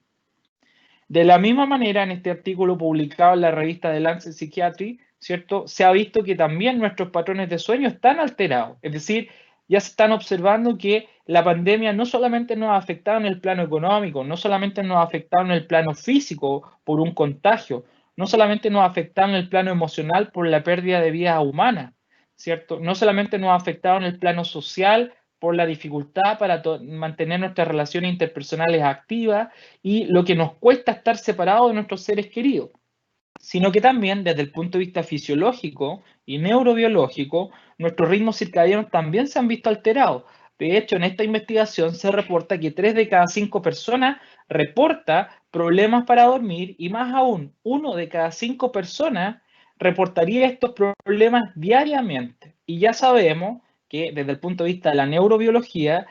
De la misma manera, en este artículo publicado en la revista The Lancet Psychiatry, ¿cierto?, se ha visto que también nuestros patrones de sueño están alterados. Es decir, ya se están observando que la pandemia no solamente nos ha afectado en el plano económico, no solamente nos ha afectado en el plano físico por un contagio, no solamente nos ha afectado en el plano emocional por la pérdida de vidas humanas, ¿cierto? No solamente nos ha afectado en el plano social por la dificultad para mantener nuestras relaciones interpersonales activas y lo que nos cuesta estar separados de nuestros seres queridos, sino que también desde el punto de vista fisiológico y neurobiológico, nuestros ritmos circadianos también se han visto alterados. De hecho, en esta investigación se reporta que 3 de cada 5 personas reporta problemas para dormir y más aún, 1 de cada 5 personas reportaría estos problemas diariamente. Y ya sabemos que desde el punto de vista de la neurobiología,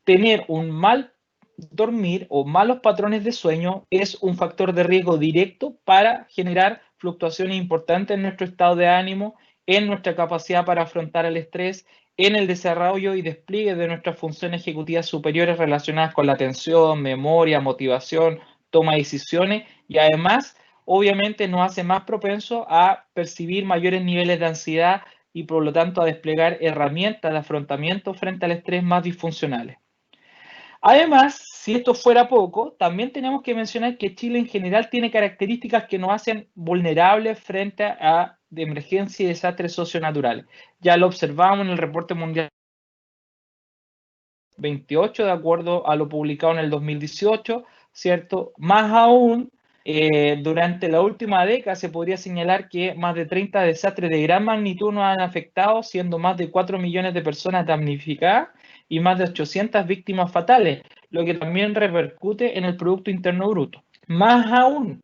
tener un mal dormir o malos patrones de sueño es un factor de riesgo directo para generar fluctuaciones importantes en nuestro estado de ánimo, en nuestra capacidad para afrontar el estrés, en el desarrollo y despliegue de nuestras funciones ejecutivas superiores relacionadas con la atención, memoria, motivación, toma de decisiones y además, obviamente, nos hace más propensos a percibir mayores niveles de ansiedad y por lo tanto a desplegar herramientas de afrontamiento frente al estrés más disfuncionales. Además, si esto fuera poco, también tenemos que mencionar que Chile en general tiene características que nos hacen vulnerables frente a emergencias y desastres socionaturales. Ya lo observamos en el reporte mundial 28, de acuerdo a lo publicado en el 2018, ¿cierto? Más aún, durante la última década se podría señalar que más de 30 desastres de gran magnitud nos han afectado, siendo más de 4 millones de personas damnificadas y más de 800 víctimas fatales, lo que también repercute en el Producto Interno Bruto. Más aún,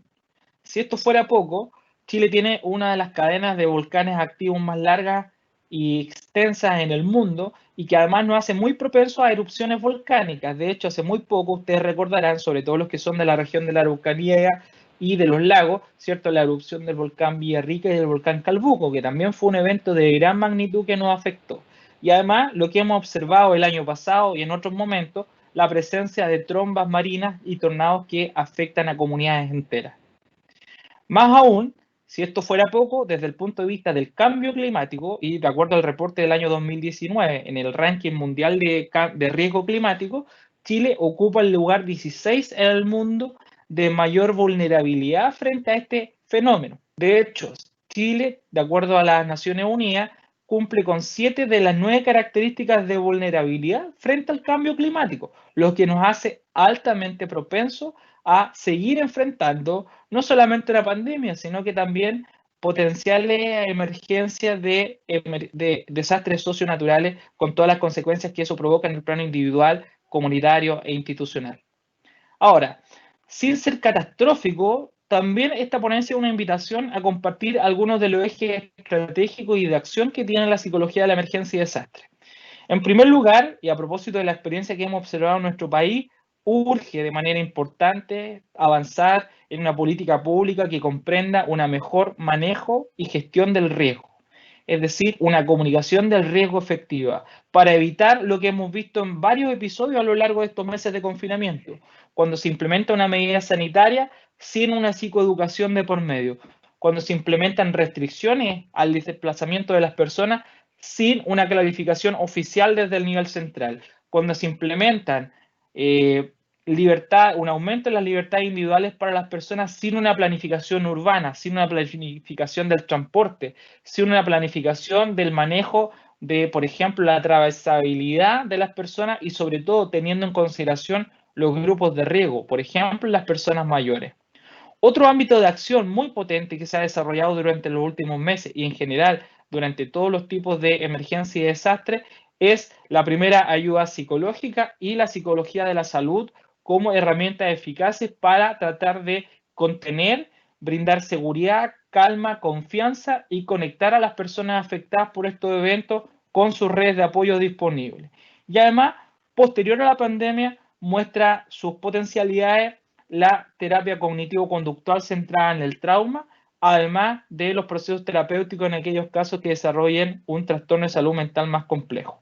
Si esto fuera poco, Chile tiene una de las cadenas de volcanes activos más largas y extensas en el mundo y que además nos hace muy propensos a erupciones volcánicas. De hecho, hace muy poco, ustedes recordarán, sobre todo los que son de la región de la Araucanía y de los lagos, ¿cierto? La erupción del volcán Villarrica y del volcán Calbuco, que también fue un evento de gran magnitud que nos afectó. Y además, lo que hemos observado el año pasado y en otros momentos, la presencia de trombas marinas y tornados que afectan a comunidades enteras. Más aún, si esto fuera poco, desde el punto de vista del cambio climático, y de acuerdo al reporte del año 2019, en el ranking mundial de riesgo climático, Chile ocupa el lugar 16 en el mundo de mayor vulnerabilidad frente a este fenómeno. De hecho, Chile, de acuerdo a las Naciones Unidas, cumple con 7 de las 9 características de vulnerabilidad frente al cambio climático, lo que nos hace altamente propensos a seguir enfrentando no solamente la pandemia, sino que también potenciales emergencias de desastres socionaturales con todas las consecuencias que eso provoca en el plano individual, comunitario e institucional. Ahora, sin ser catastrófico, también esta ponencia es una invitación a compartir algunos de los ejes estratégicos y de acción que tiene la psicología de la emergencia y desastre. En primer lugar, y a propósito de la experiencia que hemos observado en nuestro país, urge de manera importante avanzar en una política pública que comprenda un mejor manejo y gestión del riesgo, es decir, una comunicación del riesgo efectiva, para evitar lo que hemos visto en varios episodios a lo largo de estos meses de confinamiento, cuando se implementa una medida sanitaria sin una psicoeducación de por medio, cuando se implementan restricciones al desplazamiento de las personas sin una clarificación oficial desde el nivel central, cuando se implementan un aumento en las libertades individuales para las personas sin una planificación urbana, sin una planificación del transporte, sin una planificación del manejo de, por ejemplo, la atravesabilidad de las personas y sobre todo teniendo en consideración los grupos de riesgo, por ejemplo, las personas mayores. Otro ámbito de acción muy potente que se ha desarrollado durante los últimos meses y en general durante todos los tipos de emergencia y desastre es la primera ayuda psicológica y la psicología de la salud como herramientas eficaces para tratar de contener, brindar seguridad, calma, confianza y conectar a las personas afectadas por estos eventos con sus redes de apoyo disponibles. Y además, posterior a la pandemia, muestra sus potencialidades la terapia cognitivo-conductual centrada en el trauma, además de los procesos terapéuticos en aquellos casos que desarrollen un trastorno de salud mental más complejo.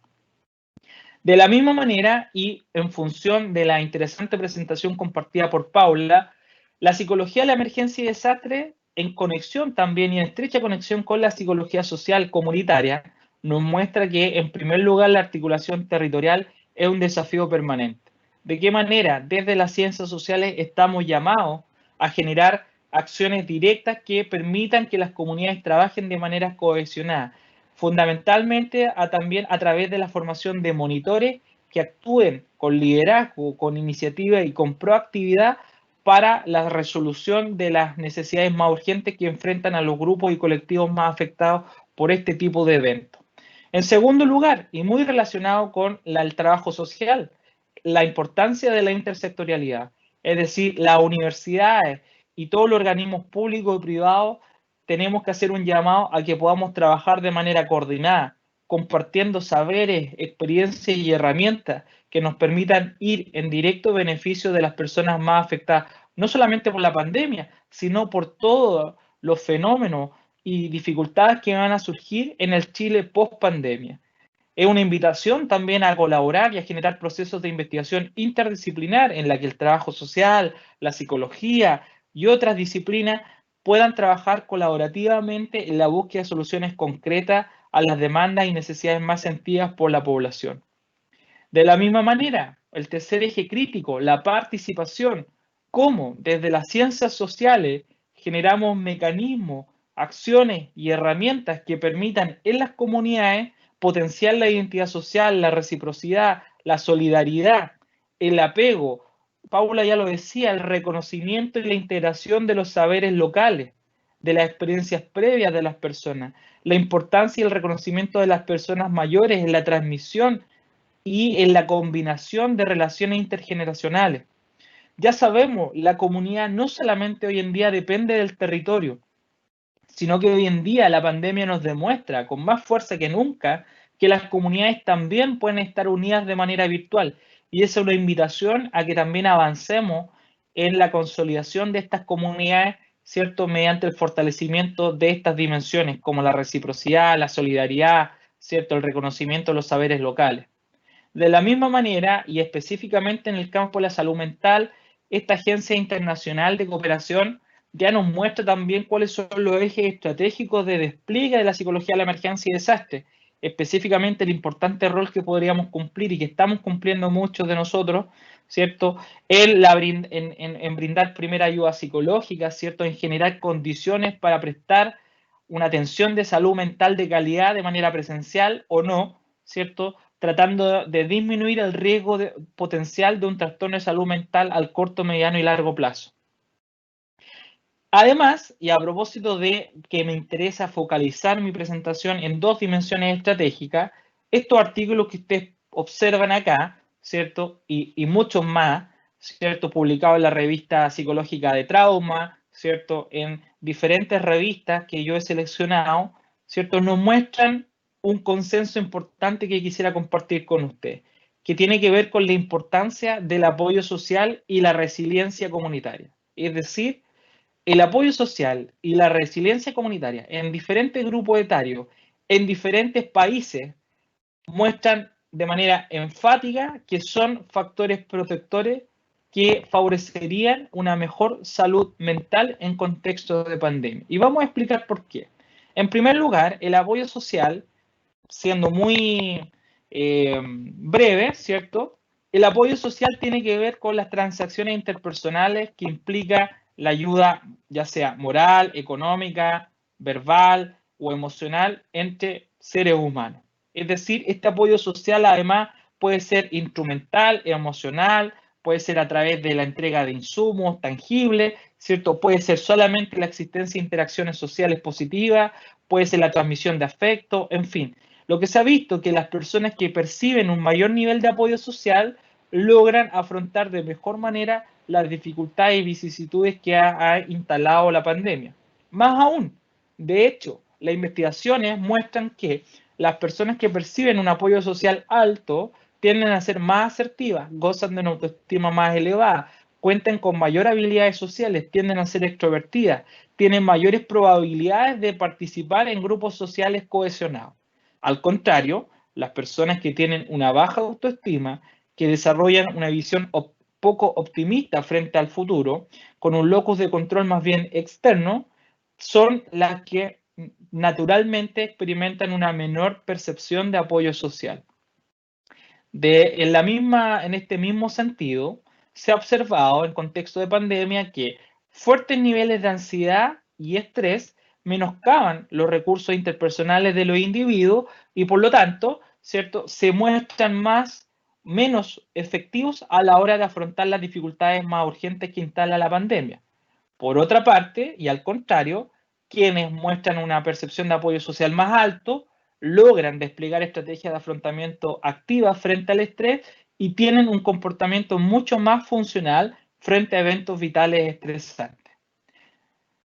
De la misma manera, y en función de la interesante presentación compartida por Paula, la psicología de la emergencia y desastre, en conexión también y en estrecha conexión con la psicología social comunitaria, nos muestra que, en primer lugar, la articulación territorial es un desafío permanente. ¿De qué manera? Desde las ciencias sociales estamos llamados a generar acciones directas que permitan que las comunidades trabajen de manera cohesionada, fundamentalmente también a través de la formación de monitores que actúen con liderazgo, con iniciativa y con proactividad para la resolución de las necesidades más urgentes que enfrentan a los grupos y colectivos más afectados por este tipo de eventos. En segundo lugar, y muy relacionado con el trabajo social, la importancia de la intersectorialidad, es decir, las universidades y todos los organismos públicos y privados tenemos que hacer un llamado a que podamos trabajar de manera coordinada, compartiendo saberes, experiencias y herramientas que nos permitan ir en directo beneficio de las personas más afectadas, no solamente por la pandemia, sino por todos los fenómenos y dificultades que van a surgir en el Chile post pandemia. Es una invitación también a colaborar y a generar procesos de investigación interdisciplinar en la que el trabajo social, la psicología y otras disciplinas puedan trabajar colaborativamente en la búsqueda de soluciones concretas a las demandas y necesidades más sentidas por la población. De la misma manera, el tercer eje crítico, la participación, cómo desde las ciencias sociales generamos mecanismos, acciones y herramientas que permitan en las comunidades potenciar la identidad social, la reciprocidad, la solidaridad, el apego. Paula ya lo decía, el reconocimiento y la integración de los saberes locales, de las experiencias previas de las personas, la importancia y el reconocimiento de las personas mayores en la transmisión y en la combinación de relaciones intergeneracionales. Ya sabemos, la comunidad no solamente hoy en día depende del territorio, sino que hoy en día la pandemia nos demuestra con más fuerza que nunca que las comunidades también pueden estar unidas de manera virtual. Y esa es una invitación a que también avancemos en la consolidación de estas comunidades, ¿cierto? Mediante el fortalecimiento de estas dimensiones, como la reciprocidad, la solidaridad, ¿cierto? El reconocimiento de los saberes locales. De la misma manera, y específicamente en el campo de la salud mental, esta Agencia Internacional de Cooperación ya nos muestra también cuáles son los ejes estratégicos de despliegue de la psicología de la emergencia y desastre, específicamente el importante rol que podríamos cumplir y que estamos cumpliendo muchos de nosotros, ¿cierto? En brindar primera ayuda psicológica, ¿cierto? En generar condiciones para prestar una atención de salud mental de calidad de manera presencial o no, ¿cierto? Tratando de disminuir el riesgo potencial de un trastorno de salud mental al corto, mediano y largo plazo. Además, y a propósito de que me interesa focalizar mi presentación en dos dimensiones estratégicas, estos artículos que ustedes observan acá, ¿cierto? Y muchos más, ¿cierto? Publicados en la revista Psicológica de Trauma, ¿cierto? En diferentes revistas que yo he seleccionado, ¿cierto? Nos muestran un consenso importante que quisiera compartir con ustedes, que tiene que ver con la importancia del apoyo social y la resiliencia comunitaria. Es decir, el apoyo social y la resiliencia comunitaria en diferentes grupos etarios, en diferentes países, muestran de manera enfática que son factores protectores que favorecerían una mejor salud mental en contexto de pandemia. Y vamos a explicar por qué. En primer lugar, el apoyo social, siendo muy breve, ¿cierto? El apoyo social tiene que ver con las transacciones interpersonales que implica la ayuda, ya sea moral, económica, verbal o emocional entre seres humanos. Es decir, este apoyo social además puede ser instrumental, emocional, puede ser a través de la entrega de insumos tangibles, ¿cierto? Puede ser solamente la existencia de interacciones sociales positivas, puede ser la transmisión de afecto, en fin. Lo que se ha visto es que las personas que perciben un mayor nivel de apoyo social logran afrontar de mejor manera las dificultades y vicisitudes que ha instalado la pandemia. Más aún, de hecho, las investigaciones muestran que las personas que perciben un apoyo social alto tienden a ser más asertivas, gozan de una autoestima más elevada, cuentan con mayor habilidades sociales, tienden a ser extrovertidas, tienen mayores probabilidades de participar en grupos sociales cohesionados. Al contrario, las personas que tienen una baja autoestima, que desarrollan una visión poco optimista frente al futuro, con un locus de control más bien externo, son las que naturalmente experimentan una menor percepción de apoyo social. En este mismo sentido, se ha observado en contexto de pandemia que fuertes niveles de ansiedad y estrés menoscaban los recursos interpersonales de los individuos y por lo tanto, ¿cierto?, se muestran menos efectivos a la hora de afrontar las dificultades más urgentes que instala la pandemia. Por otra parte, y al contrario, quienes muestran una percepción de apoyo social más alto logran desplegar estrategias de afrontamiento activas frente al estrés y tienen un comportamiento mucho más funcional frente a eventos vitales estresantes.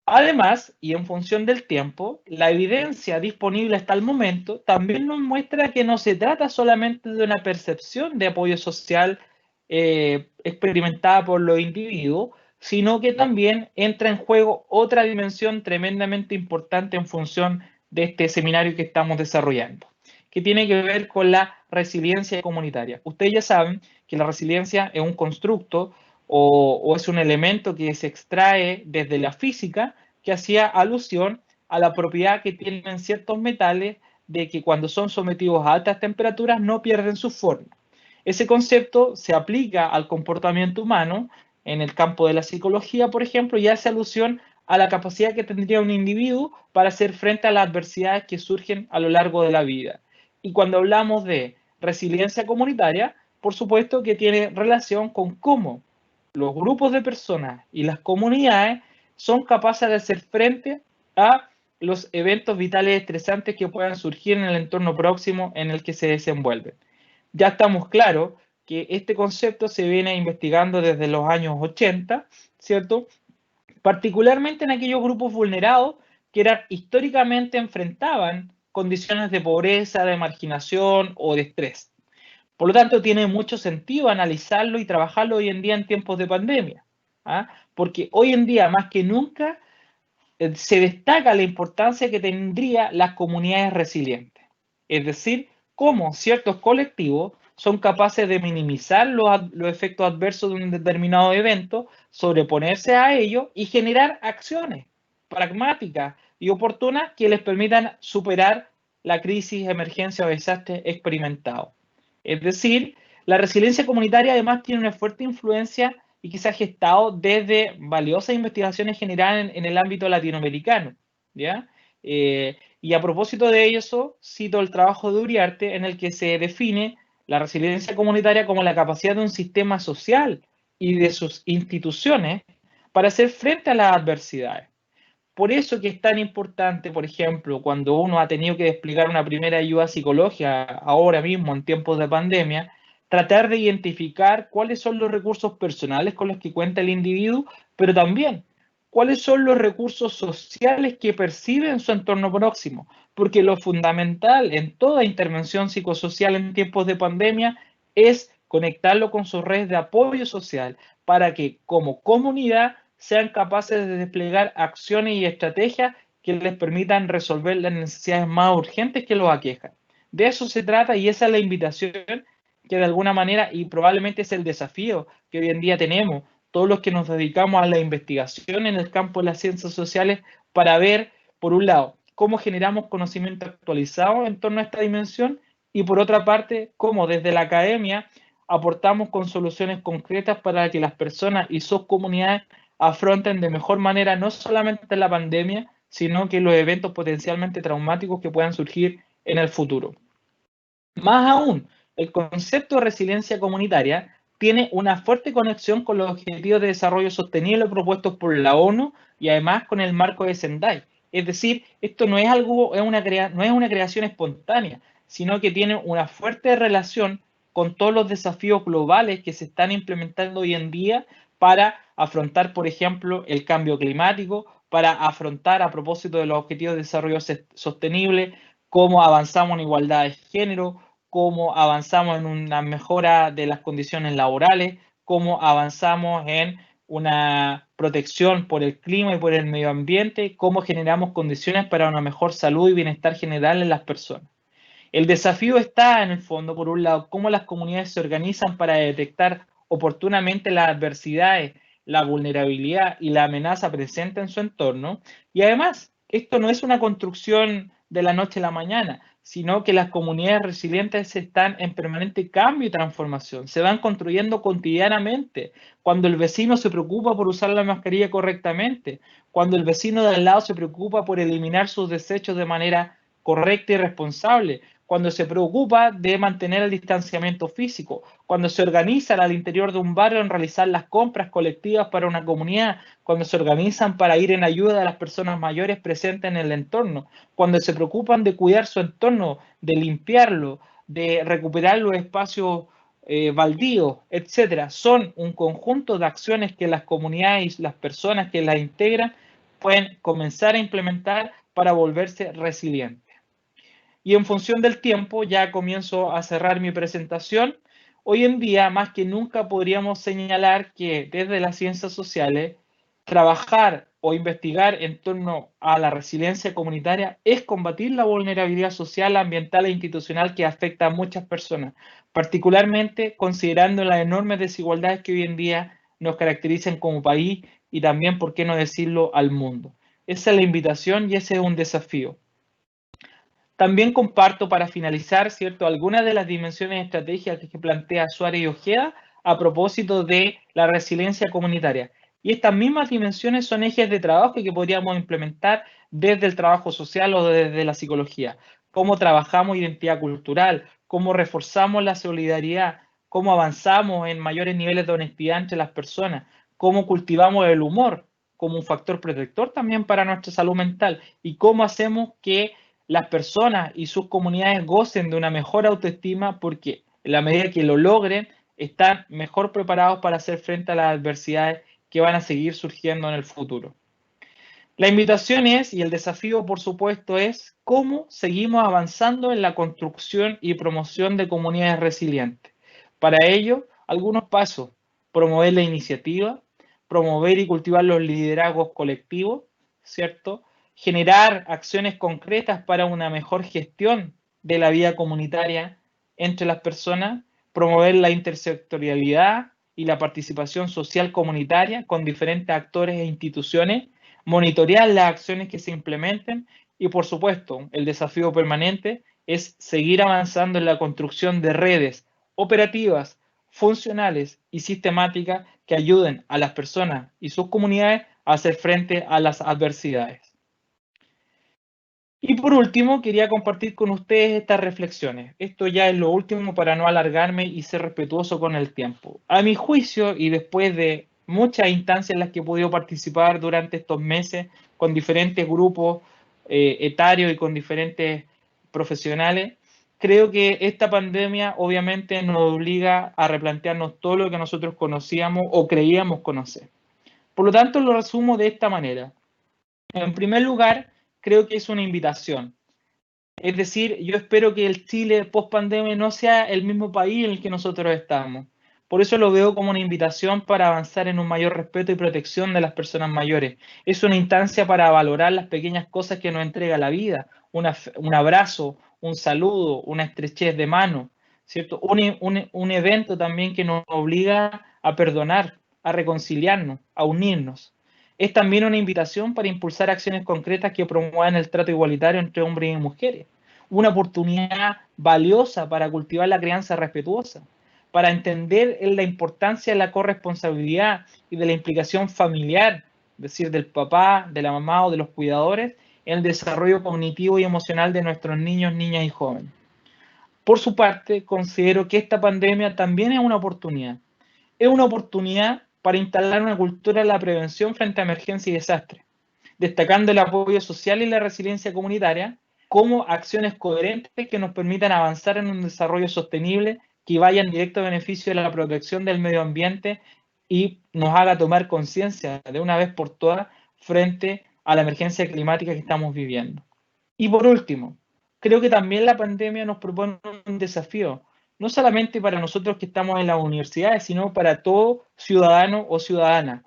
Además, y en función del tiempo, la evidencia disponible hasta el momento también nos muestra que no se trata solamente de una percepción de apoyo social experimentada por los individuos, sino que también entra en juego otra dimensión tremendamente importante en función de este seminario que estamos desarrollando, que tiene que ver con la resiliencia comunitaria. Ustedes ya saben que la resiliencia es un constructo o es un elemento que se extrae desde la física que hacía alusión a la propiedad que tienen ciertos metales de que cuando son sometidos a altas temperaturas no pierden su forma. Ese concepto se aplica al comportamiento humano en el campo de la psicología, por ejemplo, y hace alusión a la capacidad que tendría un individuo para hacer frente a las adversidades que surgen a lo largo de la vida. Y cuando hablamos de resiliencia comunitaria, por supuesto que tiene relación con cómo los grupos de personas y las comunidades son capaces de hacer frente a los eventos vitales estresantes que puedan surgir en el entorno próximo en el que se desenvuelven. Ya estamos claros que este concepto se viene investigando desde los años 80, ¿cierto? Particularmente en aquellos grupos vulnerados que históricamente enfrentaban condiciones de pobreza, de marginación o de estrés. Por lo tanto, tiene mucho sentido analizarlo y trabajarlo hoy en día en tiempos de pandemia, ¿ah? Porque hoy en día, más que nunca, se destaca la importancia que tendrían las comunidades resilientes. Es decir, cómo ciertos colectivos son capaces de minimizar los efectos adversos de un determinado evento, sobreponerse a ello y generar acciones pragmáticas y oportunas que les permitan superar la crisis, emergencia o desastre experimentado. Es decir, la resiliencia comunitaria además tiene una fuerte influencia y que se ha gestado desde valiosas investigaciones generales en el ámbito latinoamericano, ¿ya? Y a propósito de eso, cito el trabajo de Uriarte en el que se define la resiliencia comunitaria como la capacidad de un sistema social y de sus instituciones para hacer frente a las adversidades. Por eso que es tan importante, por ejemplo, cuando uno ha tenido que desplegar una primera ayuda psicológica ahora mismo en tiempos de pandemia, tratar de identificar cuáles son los recursos personales con los que cuenta el individuo, pero también cuáles son los recursos sociales que percibe en su entorno próximo, porque lo fundamental en toda intervención psicosocial en tiempos de pandemia es conectarlo con sus redes de apoyo social para que como comunidad sean capaces de desplegar acciones y estrategias que les permitan resolver las necesidades más urgentes que los aquejan. De eso se trata y esa es la invitación que de alguna manera, y probablemente es el desafío que hoy en día tenemos, todos los que nos dedicamos a la investigación en el campo de las ciencias sociales, para ver, por un lado, cómo generamos conocimiento actualizado en torno a esta dimensión y por otra parte, cómo desde la academia aportamos con soluciones concretas para que las personas y sus comunidades afronten de mejor manera no solamente la pandemia, sino que los eventos potencialmente traumáticos que puedan surgir en el futuro. Más aún, el concepto de resiliencia comunitaria tiene una fuerte conexión con los objetivos de desarrollo sostenible propuestos por la ONU y además con el marco de Sendai. Es decir, esto no es una creación espontánea, sino que tiene una fuerte relación con todos los desafíos globales que se están implementando hoy en día para afrontar, por ejemplo, el cambio climático, para afrontar, a propósito de los objetivos de desarrollo sostenible, cómo avanzamos en igualdad de género, cómo avanzamos en una mejora de las condiciones laborales, cómo avanzamos en una protección por el clima y por el medio ambiente, cómo generamos condiciones para una mejor salud y bienestar general en las personas. El desafío está, en el fondo, por un lado, cómo las comunidades se organizan para detectar oportunamente las adversidades, la vulnerabilidad y la amenaza presente en su entorno. Y además, esto no es una construcción de la noche a la mañana, sino que las comunidades resilientes están en permanente cambio y transformación. Se van construyendo cotidianamente. Cuando el vecino se preocupa por usar la mascarilla correctamente, cuando el vecino de al lado se preocupa por eliminar sus desechos de manera correcta y responsable, cuando se preocupa de mantener el distanciamiento físico, cuando se organizan al interior de un barrio en realizar las compras colectivas para una comunidad, cuando se organizan para ir en ayuda a las personas mayores presentes en el entorno, cuando se preocupan de cuidar su entorno, de limpiarlo, de recuperar los espacios baldíos, etcétera. Son un conjunto de acciones que las comunidades y las personas que las integran pueden comenzar a implementar para volverse resilientes. Y en función del tiempo, ya comienzo a cerrar mi presentación. Hoy en día, más que nunca, podríamos señalar que desde las ciencias sociales, trabajar o investigar en torno a la resiliencia comunitaria es combatir la vulnerabilidad social, ambiental e institucional que afecta a muchas personas, particularmente considerando las enormes desigualdades que hoy en día nos caracterizan como país y también, por qué no decirlo, al mundo. Esa es la invitación y ese es un desafío. También comparto, para finalizar, ¿cierto?, algunas de las dimensiones estratégicas que plantea Suárez y Ojeda a propósito de la resiliencia comunitaria. Y estas mismas dimensiones son ejes de trabajo que podríamos implementar desde el trabajo social o desde la psicología. Cómo trabajamos identidad cultural, cómo reforzamos la solidaridad, cómo avanzamos en mayores niveles de honestidad entre las personas, cómo cultivamos el humor como un factor protector también para nuestra salud mental y cómo hacemos que las personas y sus comunidades gocen de una mejor autoestima, porque en la medida que lo logren, están mejor preparados para hacer frente a las adversidades que van a seguir surgiendo en el futuro. La invitación es, y el desafío por supuesto es, cómo seguimos avanzando en la construcción y promoción de comunidades resilientes. Para ello, algunos pasos: promover la iniciativa, promover y cultivar los liderazgos colectivos, ¿cierto? Generar acciones concretas para una mejor gestión de la vida comunitaria entre las personas, promover la intersectorialidad y la participación social comunitaria con diferentes actores e instituciones, monitorear las acciones que se implementen y, por supuesto, el desafío permanente es seguir avanzando en la construcción de redes operativas, funcionales y sistemáticas que ayuden a las personas y sus comunidades a hacer frente a las adversidades. Y por último, quería compartir con ustedes estas reflexiones. Esto ya es lo último para no alargarme y ser respetuoso con el tiempo. A mi juicio, y después de muchas instancias en las que he podido participar durante estos meses con diferentes grupos etarios y con diferentes profesionales, creo que esta pandemia obviamente nos obliga a replantearnos todo lo que nosotros conocíamos o creíamos conocer. Por lo tanto, lo resumo de esta manera. En primer lugar, creo que es una invitación. Es decir, yo espero que el Chile post-pandemia no sea el mismo país en el que nosotros estamos. Por eso lo veo como una invitación para avanzar en un mayor respeto y protección de las personas mayores. Es una instancia para valorar las pequeñas cosas que nos entrega la vida. Un abrazo, un saludo, una estrechez de mano, ¿cierto? Un evento también que nos obliga a perdonar, a reconciliarnos, a unirnos. Es también una invitación para impulsar acciones concretas que promuevan el trato igualitario entre hombres y mujeres. Una oportunidad valiosa para cultivar la crianza respetuosa, para entender la importancia de la corresponsabilidad y de la implicación familiar, es decir, del papá, de la mamá o de los cuidadores, en el desarrollo cognitivo y emocional de nuestros niños, niñas y jóvenes. Por su parte, considero que esta pandemia también es una oportunidad. Es una oportunidad para instalar una cultura de la prevención frente a emergencias y desastres, destacando el apoyo social y la resiliencia comunitaria como acciones coherentes que nos permitan avanzar en un desarrollo sostenible que vaya en directo beneficio de la protección del medio ambiente y nos haga tomar conciencia de una vez por todas frente a la emergencia climática que estamos viviendo. Y por último, creo que también la pandemia nos propone un desafío, no solamente para nosotros que estamos en las universidades, sino para todo ciudadano o ciudadana,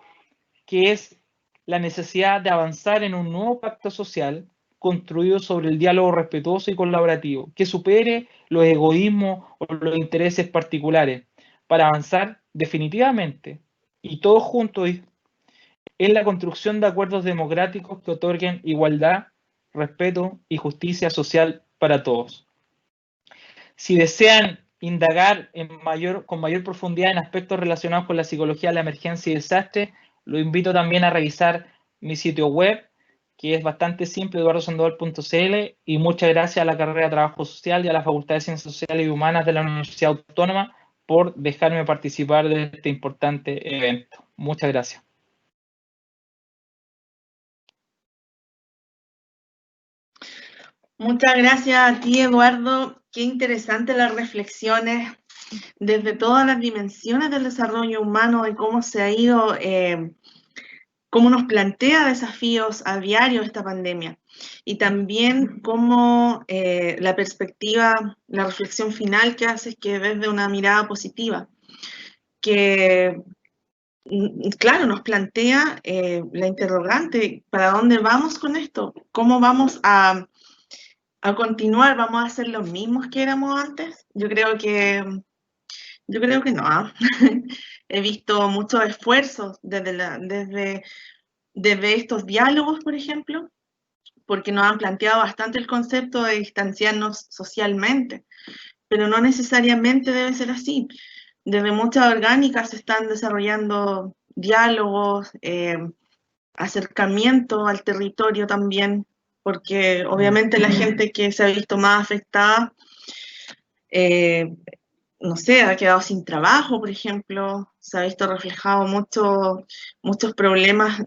que es la necesidad de avanzar en un nuevo pacto social construido sobre el diálogo respetuoso y colaborativo, que supere los egoísmos o los intereses particulares, para avanzar definitivamente y todos juntos en la construcción de acuerdos democráticos que otorguen igualdad, respeto y justicia social para todos. Si desean indagar con mayor profundidad en aspectos relacionados con la psicología de la emergencia y desastre, lo invito también a revisar mi sitio web, que es bastante simple, eduardosandoval.cl, y muchas gracias a la carrera de Trabajo Social y a la Facultad de Ciencias Sociales y Humanas de la Universidad Autónoma por dejarme participar de este importante evento. Muchas gracias. Muchas gracias a ti, Eduardo. Qué interesantes las reflexiones desde todas las dimensiones del desarrollo humano y cómo se ha ido, cómo nos plantea desafíos a diario esta pandemia. Y también cómo la perspectiva, la reflexión final que haces, que desde una mirada positiva, que claro, nos plantea la interrogante, ¿para dónde vamos con esto? ¿Cómo vamos a continuar? ¿Vamos a ser los mismos que éramos antes? Yo creo que no. He visto muchos esfuerzos desde estos diálogos, por ejemplo, porque nos han planteado bastante el concepto de distanciarnos socialmente, pero no necesariamente debe ser así. Desde muchas orgánicas se están desarrollando diálogos, acercamiento al territorio también, porque obviamente la gente que se ha visto más afectada, no sé, ha quedado sin trabajo, por ejemplo, se ha visto reflejado muchos problemas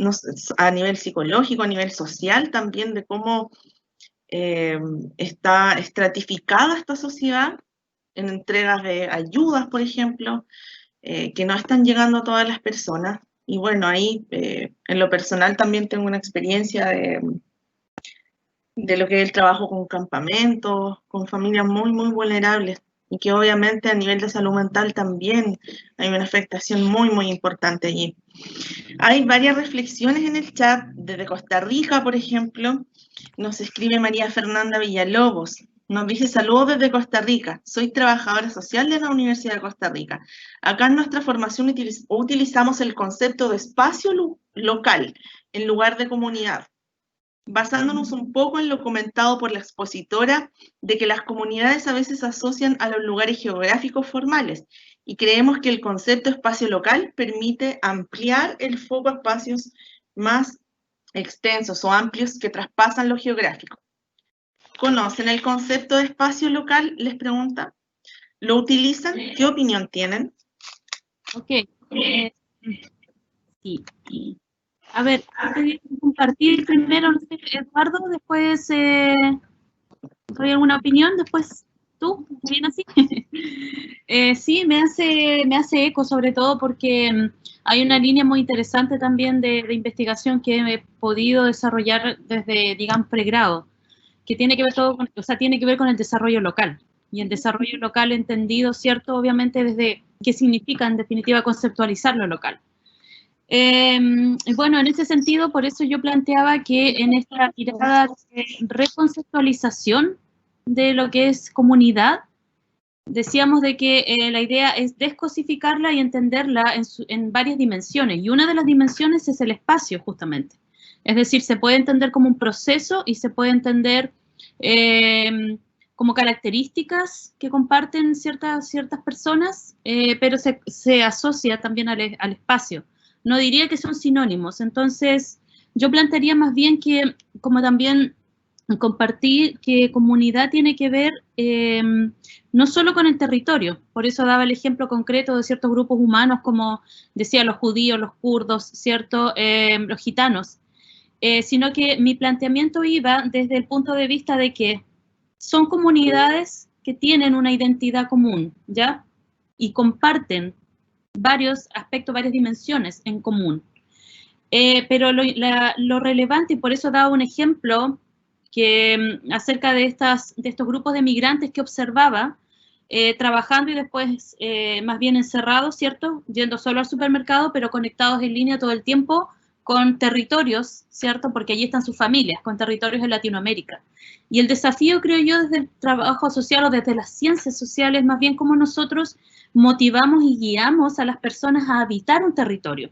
a nivel psicológico, a nivel social también, de cómo está estratificada esta sociedad en entregas de ayudas, por ejemplo, que no están llegando a todas las personas. Y bueno, ahí en lo personal también tengo una experiencia de lo que es el trabajo con campamentos, con familias muy, muy vulnerables, y que obviamente a nivel de salud mental también hay una afectación muy, muy importante allí. Hay varias reflexiones en el chat, desde Costa Rica, por ejemplo, nos escribe María Fernanda Villalobos, nos dice: saludos desde Costa Rica, soy trabajadora social de la Universidad de Costa Rica. Acá en nuestra formación utilizamos el concepto de espacio local en lugar de comunidad, basándonos un poco en lo comentado por la expositora de que las comunidades a veces se asocian a los lugares geográficos formales, y creemos que el concepto espacio local permite ampliar el foco a espacios más extensos o amplios que traspasan lo geográfico. ¿Conocen el concepto de espacio local? Les pregunta. ¿Lo utilizan? ¿Qué opinión tienen? Ok. Sí. A ver, voy a compartir primero, no sé, Eduardo, después doy alguna opinión, después tú, ¿bien así? Sí, me hace eco, sobre todo porque hay una línea muy interesante también de investigación que he podido desarrollar desde, digamos, pregrado, que tiene que ver tiene que ver con el desarrollo local. Y el desarrollo local entendido, ¿cierto? Obviamente desde qué significa, en definitiva, conceptualizar lo local. Bueno, en ese sentido, por eso yo planteaba que en esta tirada de reconceptualización de lo que es comunidad, decíamos de que la idea es descosificarla y entenderla en varias dimensiones, y una de las dimensiones es el espacio, justamente. Es decir, se puede entender como un proceso y se puede entender como características que comparten ciertas personas, pero se asocia también al espacio. No diría que son sinónimos. Entonces, yo plantearía más bien que, como también compartí, que comunidad tiene que ver no solo con el territorio. Por eso daba el ejemplo concreto de ciertos grupos humanos, como decía, los judíos, los kurdos, ¿cierto? Los gitanos. Sino que mi planteamiento iba desde el punto de vista de que son comunidades que tienen una identidad común, ¿ya? Y comparten varios aspectos, varias dimensiones en común. Pero lo relevante, y por eso daba un ejemplo que acerca de estos grupos de migrantes que observaba, trabajando y después más bien encerrados, ¿cierto? Yendo solo al supermercado, pero conectados en línea todo el tiempo con territorios, ¿cierto? Porque allí están sus familias, con territorios en Latinoamérica. Y el desafío, creo yo, desde el trabajo social o desde las ciencias sociales, más bien cómo nosotros motivamos y guiamos a las personas a habitar un territorio,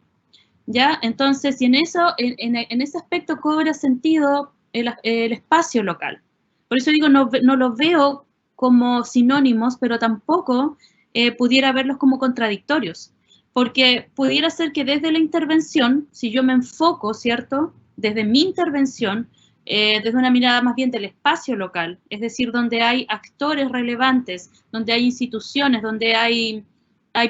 ¿ya? Entonces, y en ese aspecto cobra sentido el espacio local. Por eso digo, no los veo como sinónimos, pero tampoco pudiera verlos como contradictorios, porque pudiera ser que desde la intervención, si yo me enfoco, ¿cierto?, desde mi intervención, desde una mirada más bien del espacio local, es decir, donde hay actores relevantes, donde hay instituciones, donde hay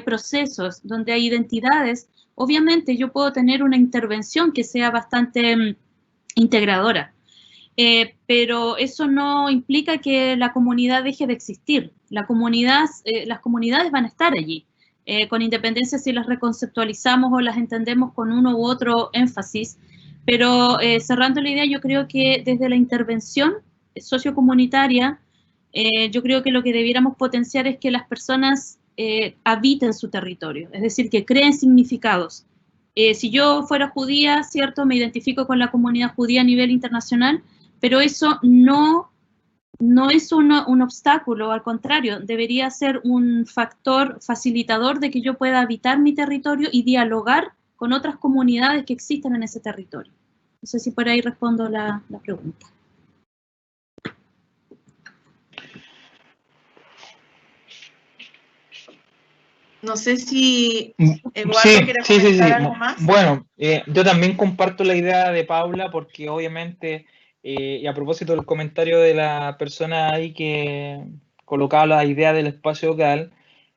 procesos, donde hay identidades, obviamente yo puedo tener una intervención que sea bastante integradora. Pero eso no implica que la comunidad deje de existir. Las comunidades van a estar allí, con independencia si las reconceptualizamos o las entendemos con uno u otro énfasis. Pero cerrando la idea, yo creo que desde la intervención sociocomunitaria, yo creo que lo que debiéramos potenciar es que las personas habiten su territorio, es decir, que creen significados. Si yo fuera judía, ¿cierto?, me identifico con la comunidad judía a nivel internacional, pero eso no es un obstáculo, al contrario, debería ser un factor facilitador de que yo pueda habitar mi territorio y dialogar con otras comunidades que existen en ese territorio. No sé si por ahí respondo la pregunta. No sé si Eduardo quiere comentar algo más. Bueno, yo también comparto la idea de Paula, porque obviamente, y a propósito del comentario de la persona ahí que colocaba la idea del espacio local,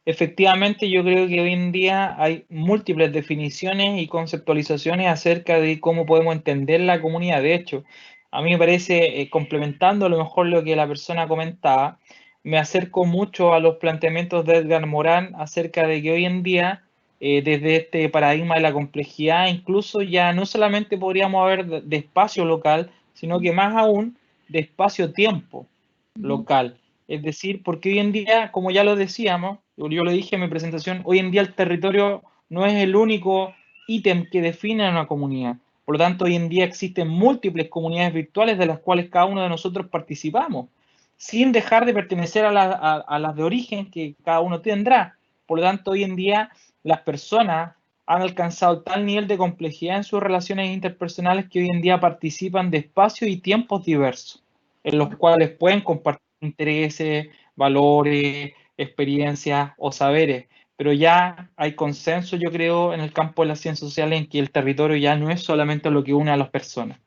efectivamente yo creo que hoy en día hay múltiples definiciones y conceptualizaciones acerca de cómo podemos entender la comunidad. De hecho, a mí me parece, complementando a lo mejor lo que la persona comentaba, me acerco mucho a los planteamientos de Edgar Morin acerca de que hoy en día, desde este paradigma de la complejidad, incluso ya no solamente podríamos hablar de espacio local, sino que más aún de espacio-tiempo local. Es decir, porque hoy en día, como ya lo decíamos, yo lo dije en mi presentación, hoy en día el territorio no es el único ítem que define a una comunidad. Por lo tanto, hoy en día existen múltiples comunidades virtuales de las cuales cada uno de nosotros participamos, sin dejar de pertenecer a las de origen que cada uno tendrá. Por lo tanto, hoy en día las personas han alcanzado tal nivel de complejidad en sus relaciones interpersonales que hoy en día participan de espacios y tiempos diversos, en los cuales pueden compartir intereses, valores, experiencias o saberes. Pero ya hay consenso, yo creo, en el campo de las ciencias sociales en que el territorio ya no es solamente lo que une a las personas.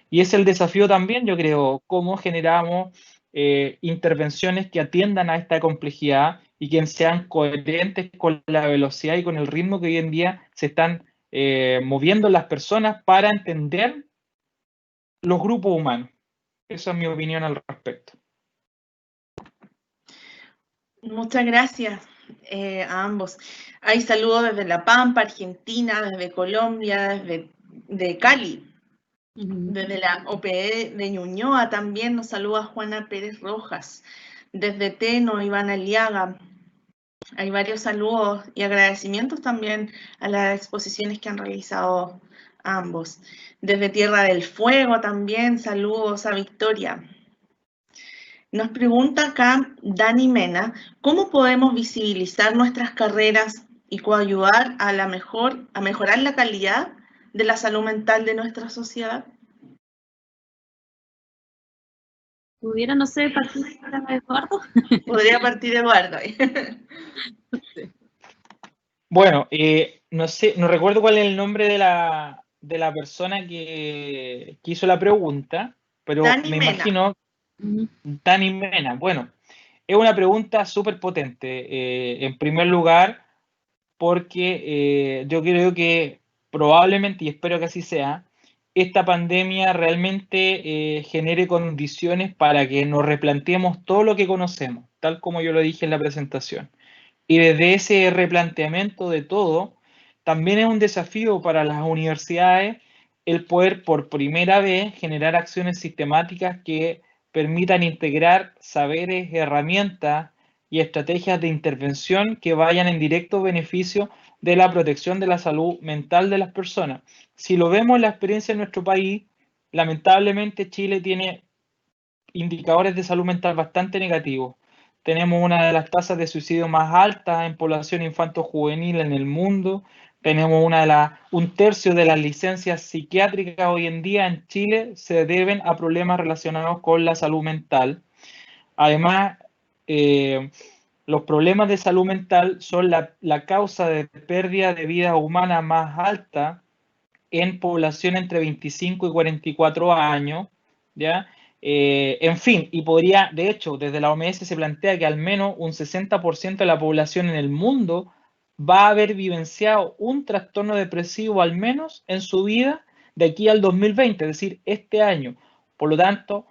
Y es el desafío también, yo creo, cómo generamos intervenciones que atiendan a esta complejidad y que sean coherentes con la velocidad y con el ritmo que hoy en día se están moviendo las personas para entender los grupos humanos. Esa es mi opinión al respecto. Muchas gracias a ambos. Hay saludos desde La Pampa, Argentina, desde Colombia, de Cali. Desde la OPE de Ñuñoa también nos saluda Juana Pérez Rojas. Desde Teno, Iván Aliaga. Hay varios saludos y agradecimientos también a las exposiciones que han realizado ambos. Desde Tierra del Fuego también saludos a Victoria. Nos pregunta acá Dani Mena, ¿cómo podemos visibilizar nuestras carreras y coayudar a mejorar la calidad de la salud mental de nuestra sociedad? ¿Pudiera, no sé, partir Eduardo? Podría partir Eduardo. Bueno, no sé, no recuerdo cuál es el nombre de la persona que hizo la pregunta, pero Dani me Mena. imagino, Dani Mena. Bueno, es una pregunta súper potente. En primer lugar, porque yo creo que probablemente, y espero que así sea, esta pandemia realmente genere condiciones para que nos replanteemos todo lo que conocemos, tal como yo lo dije en la presentación. Y desde ese replanteamiento de todo, también es un desafío para las universidades el poder por primera vez generar acciones sistemáticas que permitan integrar saberes, herramientas y estrategias de intervención que vayan en directo beneficio de la protección de la salud mental de las personas. Si lo vemos en la experiencia en nuestro país, lamentablemente Chile tiene indicadores de salud mental bastante negativos. Tenemos una de las tasas de suicidio más altas en población infanto-juvenil en el mundo. Tenemos un tercio de las licencias psiquiátricas hoy en día en Chile se deben a problemas relacionados con la salud mental. Además, los problemas de salud mental son la causa de pérdida de vida humana más alta en población entre 25 y 44 años, ¿ya? En fin, y podría, de hecho, desde la OMS se plantea que al menos un 60% de la población en el mundo va a haber vivenciado un trastorno depresivo al menos en su vida de aquí al 2020, es decir, este año. Por lo tanto,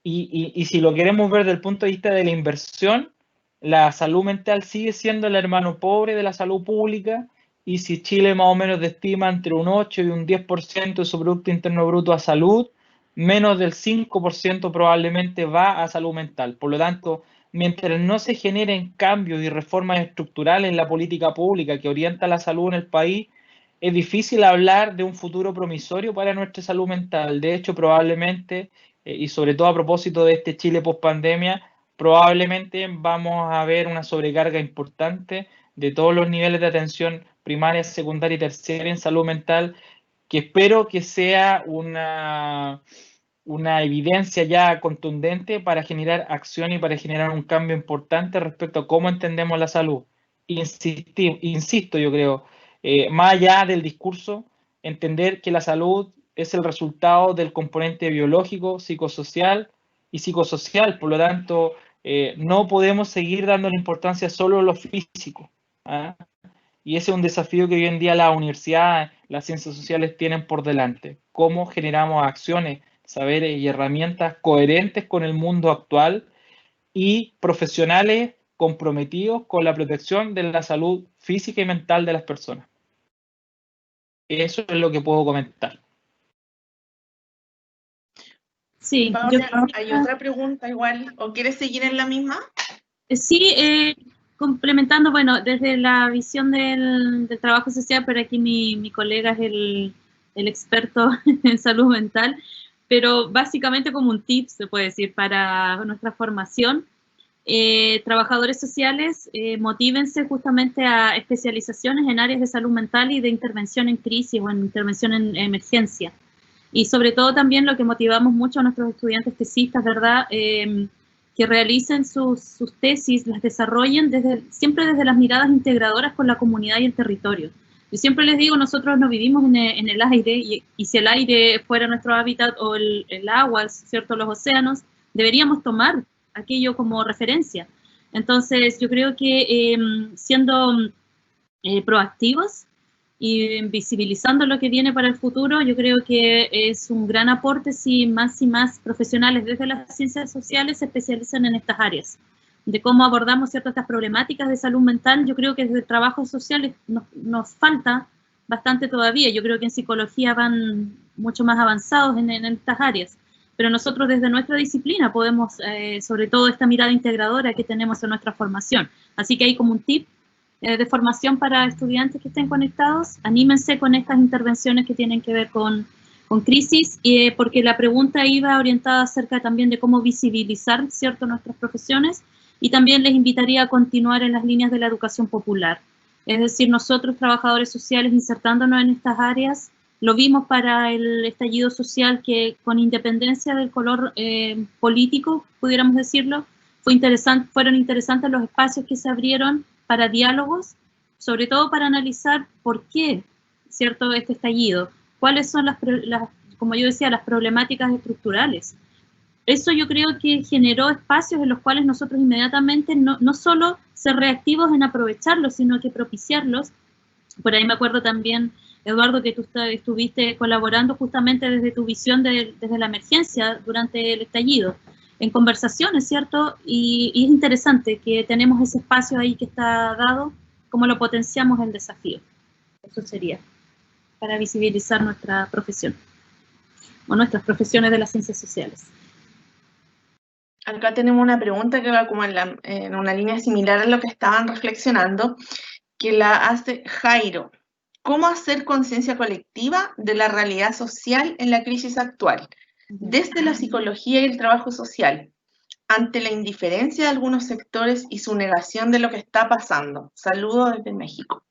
y si lo queremos ver desde el punto de vista de la inversión, la salud mental sigue siendo el hermano pobre de la salud pública, y si Chile más o menos estima entre un 8 y un 10% de su Producto Interno Bruto a salud, menos del 5% probablemente va a salud mental. Por lo tanto, mientras no se generen cambios y reformas estructurales en la política pública que orienta la salud en el país, es difícil hablar de un futuro promisorio para nuestra salud mental. De hecho, probablemente, y sobre todo a propósito de este Chile post-pandemia, probablemente vamos a ver una sobrecarga importante de todos los niveles de atención primaria, secundaria y terciaria en salud mental, que espero que sea una evidencia ya contundente para generar acción y para generar un cambio importante respecto a cómo entendemos la salud. Insisto, yo creo, más allá del discurso, entender que la salud es el resultado del componente biológico, psicosocial y psicosocial. Por lo tanto, no podemos seguir dando la importancia solo a lo físico, ¿ah? Y ese es un desafío que hoy en día las universidades, las ciencias sociales tienen por delante. ¿Cómo generamos acciones, saberes y herramientas coherentes con el mundo actual y profesionales comprometidos con la protección de la salud física y mental de las personas. Eso es lo que puedo comentar. Sí, Paola, ¿hay otra pregunta igual? ¿O quieres seguir en la misma? Sí, complementando, bueno, desde la visión del trabajo social, pero aquí mi colega es el experto en salud mental, pero básicamente como un tip, se puede decir, para nuestra formación. Trabajadores sociales, motívense justamente a especializaciones en áreas de salud mental y de intervención en crisis o en intervención en emergencia. Y sobre todo también lo que motivamos mucho a nuestros estudiantes tesistas, ¿verdad? Que realicen sus tesis, las desarrollen siempre desde las miradas integradoras con la comunidad y el territorio. Yo siempre les digo, nosotros no vivimos en el aire, y si el aire fuera nuestro hábitat o el agua, ¿cierto? Los océanos, deberíamos tomar aquello como referencia. Entonces, yo creo que siendo proactivos y visibilizando lo que viene para el futuro, yo creo que es un gran aporte si más y más profesionales desde las ciencias sociales se especializan en estas áreas. De cómo abordamos ciertas estas problemáticas de salud mental, yo creo que desde el trabajo social nos falta bastante todavía. Yo creo que en psicología van mucho más avanzados en estas áreas. Pero nosotros desde nuestra disciplina podemos, sobre todo esta mirada integradora que tenemos en nuestra formación. Así que hay como un tip de formación para estudiantes que estén conectados, anímense con estas intervenciones que tienen que ver con crisis, porque la pregunta iba orientada acerca también de cómo visibilizar, ¿cierto?, nuestras profesiones, y también les invitaría a continuar en las líneas de la educación popular. Es decir, nosotros, trabajadores sociales, insertándonos en estas áreas, lo vimos para el estallido social, que con independencia del color político, pudiéramos decirlo, fueron interesantes los espacios que se abrieron para diálogos, sobre todo para analizar por qué, ¿cierto?, este estallido, cuáles son como yo decía, las problemáticas estructurales. Eso yo creo que generó espacios en los cuales nosotros inmediatamente no solo ser reactivos en aprovecharlos, sino que propiciarlos. Por ahí me acuerdo también, Eduardo, que tú estuviste colaborando justamente desde tu visión desde la emergencia durante el estallido, en conversaciones, ¿cierto? Y es interesante que tenemos ese espacio ahí que está dado, cómo lo potenciamos el desafío. Eso sería, para visibilizar nuestra profesión, o nuestras profesiones de las ciencias sociales. Acá tenemos una pregunta que va como en una línea similar a lo que estaban reflexionando, que la hace Jairo. ¿Cómo hacer conciencia colectiva de la realidad social en la crisis actual, desde la psicología y el trabajo social, ante la indiferencia de algunos sectores y su negación de lo que está pasando? Saludos desde México.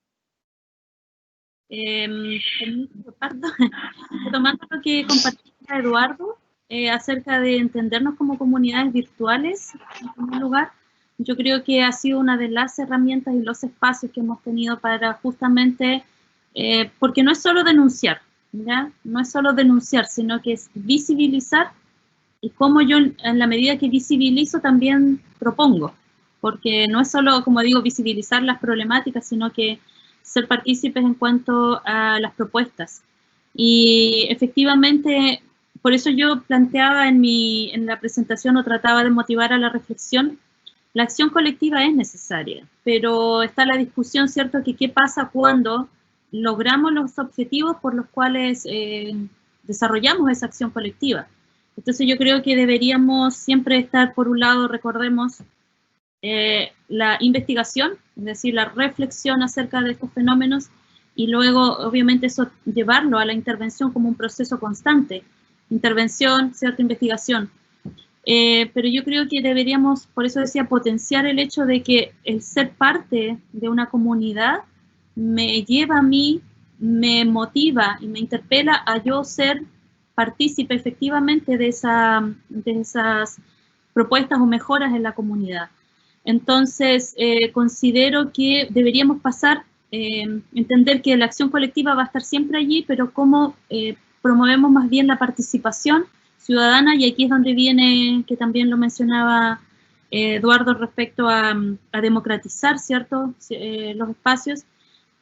Tomando lo que compartía Eduardo acerca de entendernos como comunidades virtuales, en primer lugar, yo creo que ha sido una de las herramientas y los espacios que hemos tenido para justamente, porque no es solo denunciar, ¿ya? No es solo denunciar, sino que es visibilizar, y cómo yo en la medida que visibilizo también propongo, porque no es solo, como digo, visibilizar las problemáticas, sino que ser partícipes en cuanto a las propuestas. Y efectivamente, por eso yo planteaba en la presentación, o trataba de motivar a la reflexión, la acción colectiva es necesaria, pero está la discusión, ¿cierto?, que qué pasa cuando logramos los objetivos por los cuales desarrollamos esa acción colectiva. Entonces yo creo que deberíamos siempre estar, por un lado, recordemos, la investigación, es decir, la reflexión acerca de estos fenómenos, y luego, obviamente, eso llevarlo a la intervención como un proceso constante. Intervención, cierta investigación. Pero yo creo que deberíamos, por eso decía, potenciar el hecho de que el ser parte de una comunidad me lleva a mí, me motiva y me interpela a yo ser partícipe efectivamente de esas propuestas o mejoras en la comunidad. Entonces, considero que deberíamos pasar, entender que la acción colectiva va a estar siempre allí, pero cómo promovemos más bien la participación ciudadana, y aquí es donde viene, que también lo mencionaba Eduardo, respecto a democratizar, ¿cierto?, los espacios,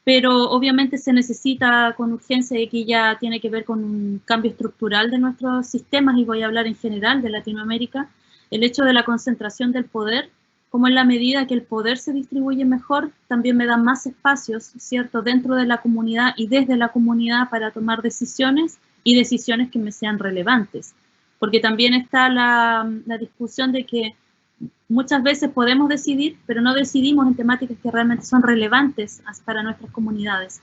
pero obviamente se necesita con urgencia, y que ya tiene que ver con un cambio estructural de nuestros sistemas, y voy a hablar en general de Latinoamérica, el hecho de la concentración del poder, como en la medida que el poder se distribuye mejor, también me da más espacios, ¿cierto?, dentro de la comunidad y desde la comunidad para tomar decisiones y decisiones que me sean relevantes. Porque también está la discusión de que muchas veces podemos decidir, pero no decidimos en temáticas que realmente son relevantes para nuestras comunidades.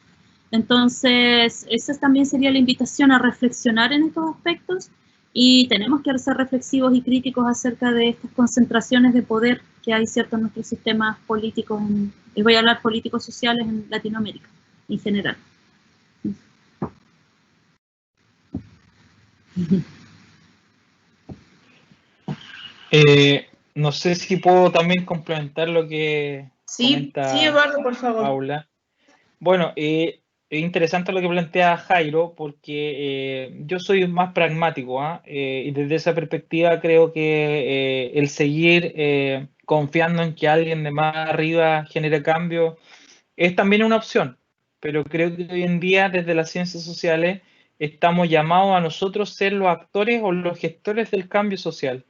Entonces, esa también sería la invitación a reflexionar en estos aspectos, y tenemos que ser reflexivos y críticos acerca de estas concentraciones de poder que hay, ¿cierto?, en nuestros sistemas políticos, y voy a hablar políticos sociales en Latinoamérica en general. No sé si puedo también complementar lo que comenta sí, Eduardo, por favor. Paula. Bueno, es interesante lo que plantea Jairo, porque yo soy más pragmático, y desde esa perspectiva creo que el seguir confiando en que alguien de más arriba genere cambio es también una opción, pero creo que hoy en día desde las ciencias sociales estamos llamados a nosotros ser los actores o los gestores del cambio social.